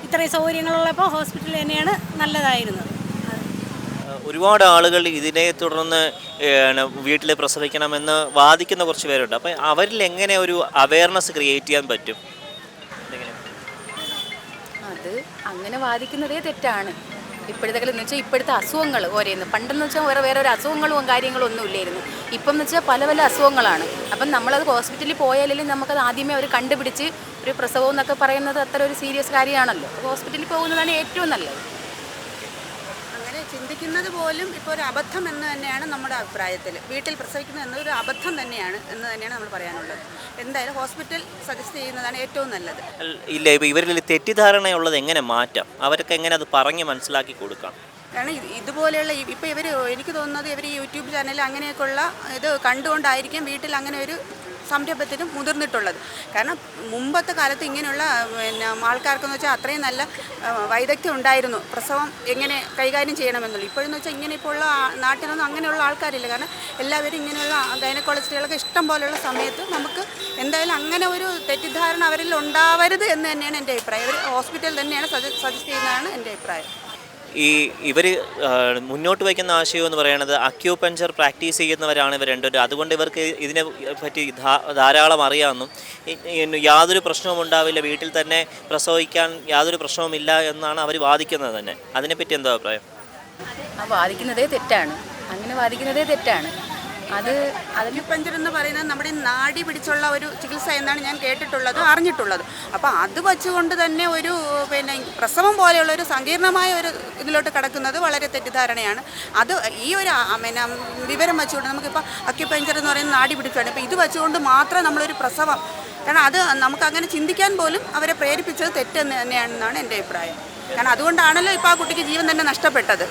ഇത്രയും സൗകര്യങ്ങളുള്ളപ്പോൾ ഹോസ്പിറ്റൽ തന്നെയാണ് നല്ലതായിരുന്നത്. ഒരുപാട് ആളുകൾ ഇതിനെ തുടർന്ന് വീട്ടിൽ പ്രസവിക്കണമെന്ന് വാദിക്കുന്ന കുറച്ച് പേരുണ്ട്. അപ്പം അവരിൽ എങ്ങനെ ഒരു അവയർനെസ് ക്രിയേറ്റ് ചെയ്യാൻ പറ്റും? അത് അങ്ങനെ വാദിക്കുന്നതേ തെറ്റാണ്. ഇപ്പോഴത്തെ കാലം എന്ന് വെച്ചാൽ ഇപ്പോഴത്തെ അസുഖങ്ങൾ ഓരോന്ന് പണ്ടെന്ന് വെച്ചാൽ വേറെ ഒരു അസുഖങ്ങളും കാര്യങ്ങളും ഒന്നും ഇല്ലായിരുന്നു. ഇപ്പം എന്ന് വെച്ചാൽ പല പല അസുഖങ്ങളാണ്. അപ്പം നമ്മളത് ഹോസ്പിറ്റലിൽ പോയാലും നമുക്കത് ആദ്യമേ അവർ കണ്ടുപിടിച്ച് ഒരു പ്രസവം എന്നൊക്കെ പറയുന്നത് അത്ര ഒരു സീരിയസ് കാര്യമാണല്ലോ. ഹോസ്പിറ്റലിൽ പോകുന്നതാണ് ഏറ്റവും നല്ലത്. അങ്ങനെ ചിന്തിക്കുന്നത് പോലും ഇപ്പോൾ ഒരു അബദ്ധം എന്ന് തന്നെയാണ് നമ്മുടെ അഭിപ്രായത്തിൽ. വീട്ടിൽ പ്രസവിക്കുന്നത് എന്നതൊരു അബദ്ധം തന്നെയാണ് എന്ന് തന്നെയാണ് നമ്മൾ പറയാനുള്ളത്. എന്തായാലും ഹോസ്പിറ്റൽ സജസ്റ്റ് ചെയ്യുന്നതാണ് ഏറ്റവും നല്ലത്. ഇല്ല, ഇപ്പോൾ ഇവരിൽ തെറ്റിദ്ധാരണയുള്ളത് എങ്ങനെ മാറ്റാം? അവർക്ക് എങ്ങനെ അത് പറഞ്ഞ് മനസ്സിലാക്കി കൊടുക്കാം? കാരണം ഇതുപോലെയുള്ള ഇപ്പോൾ എനിക്ക് തോന്നുന്നത് ഇവർ യൂട്യൂബ് ചാനൽ അങ്ങനെയൊക്കെയുള്ള ഇത് കണ്ടുകൊണ്ടായിരിക്കും വീട്ടിൽ അങ്ങനെ ഒരു സംരംഭത്തിന് മുതിർന്നിട്ടുള്ളത്. കാരണം മുമ്പത്തെ കാലത്ത് ഇങ്ങനെയുള്ള ആൾക്കാർക്കെന്ന് വെച്ചാൽ അത്രയും നല്ല വൈദഗ്ധ്യം ഉണ്ടായിരുന്നു പ്രസവം എങ്ങനെ കൈകാര്യം ചെയ്യണമെന്നുള്ളൂ. ഇപ്പോഴെന്ന് വെച്ചാൽ ഇങ്ങനെ ഇപ്പോൾ ഉള്ള നാട്ടിലൊന്നും അങ്ങനെയുള്ള ആൾക്കാരില്ല. കാരണം എല്ലാവരും ഇങ്ങനെയുള്ള ഗൈനക്കോളജിസ്റ്റുകളൊക്കെ ഇഷ്ടം പോലെയുള്ള സമയത്ത് നമുക്ക് എന്തായാലും അങ്ങനെ ഒരു തെറ്റിദ്ധാരണ അവരിൽ ഉണ്ടാവരുത് എന്ന് തന്നെയാണ് എൻ്റെ അഭിപ്രായം. ഇവർ ഹോസ്പിറ്റൽ തന്നെയാണ് സജസ്റ്റ് ചെയ്യുന്നതാണ് എൻ്റെ അഭിപ്രായം. ഇവർ മുന്നോട്ട് വയ്ക്കുന്ന ആശയം എന്ന് പറയുന്നത് അക്യൂപഞ്ചർ പ്രാക്ടീസ് ചെയ്യുന്നവരാണ് ഇവർ രണ്ടുപേരും. അതുകൊണ്ട് ഇവർക്ക് ഇതിനെ പറ്റി ധാരാളം അറിയാമെന്നും യാതൊരു പ്രശ്നവും ഉണ്ടാവില്ല, വീട്ടിൽ തന്നെ പ്രസവിക്കാൻ യാതൊരു പ്രശ്നവുമില്ല എന്നാണ് അവർ വാദിക്കുന്നത് തന്നെ. അതിനെപ്പറ്റി എന്താ അഭിപ്രായം? വാദിക്കുന്നതേ തെറ്റാണ്. അങ്ങനെ വാദിക്കുന്നതേ തെറ്റാണ്. അക്യുപഞ്ചർ എന്ന് പറയുന്നത് നമ്മുടെ നാടി പിടിച്ചുള്ള ഒരു ചികിത്സ എന്നാണ് ഞാൻ കേട്ടിട്ടുള്ളത്, അറിഞ്ഞിട്ടുള്ളത്. അപ്പോൾ അത് വച്ചുകൊണ്ട് തന്നെ ഒരു പ്രസവം പോലെയുള്ള ഒരു സങ്കീർണമായ ഒരു ഇതിലോട്ട് കിടക്കുന്നത് വളരെ തെറ്റിദ്ധാരണയാണ്. അത് ഈ ഒരു വിവരം വെച്ചുകൊണ്ട് നമുക്കിപ്പോൾ അക്യുപഞ്ചർ എന്ന് പറയുന്നത് നാടി പിടിക്കുകയാണ്. ഇപ്പോൾ ഇത് വെച്ചുകൊണ്ട് മാത്രം നമ്മളൊരു പ്രസവം, കാരണം അത് നമുക്കങ്ങനെ ചിന്തിക്കാൻ പോലും അവരെ പ്രേരിപ്പിച്ചത് തെറ്റെന്ന് തന്നെയാണെന്നാണ് എൻ്റെ അഭിപ്രായം. കാരണം അതുകൊണ്ടാണല്ലോ ഇപ്പോൾ ആ കുട്ടിക്ക് ജീവൻ തന്നെ നഷ്ടപ്പെട്ടത്.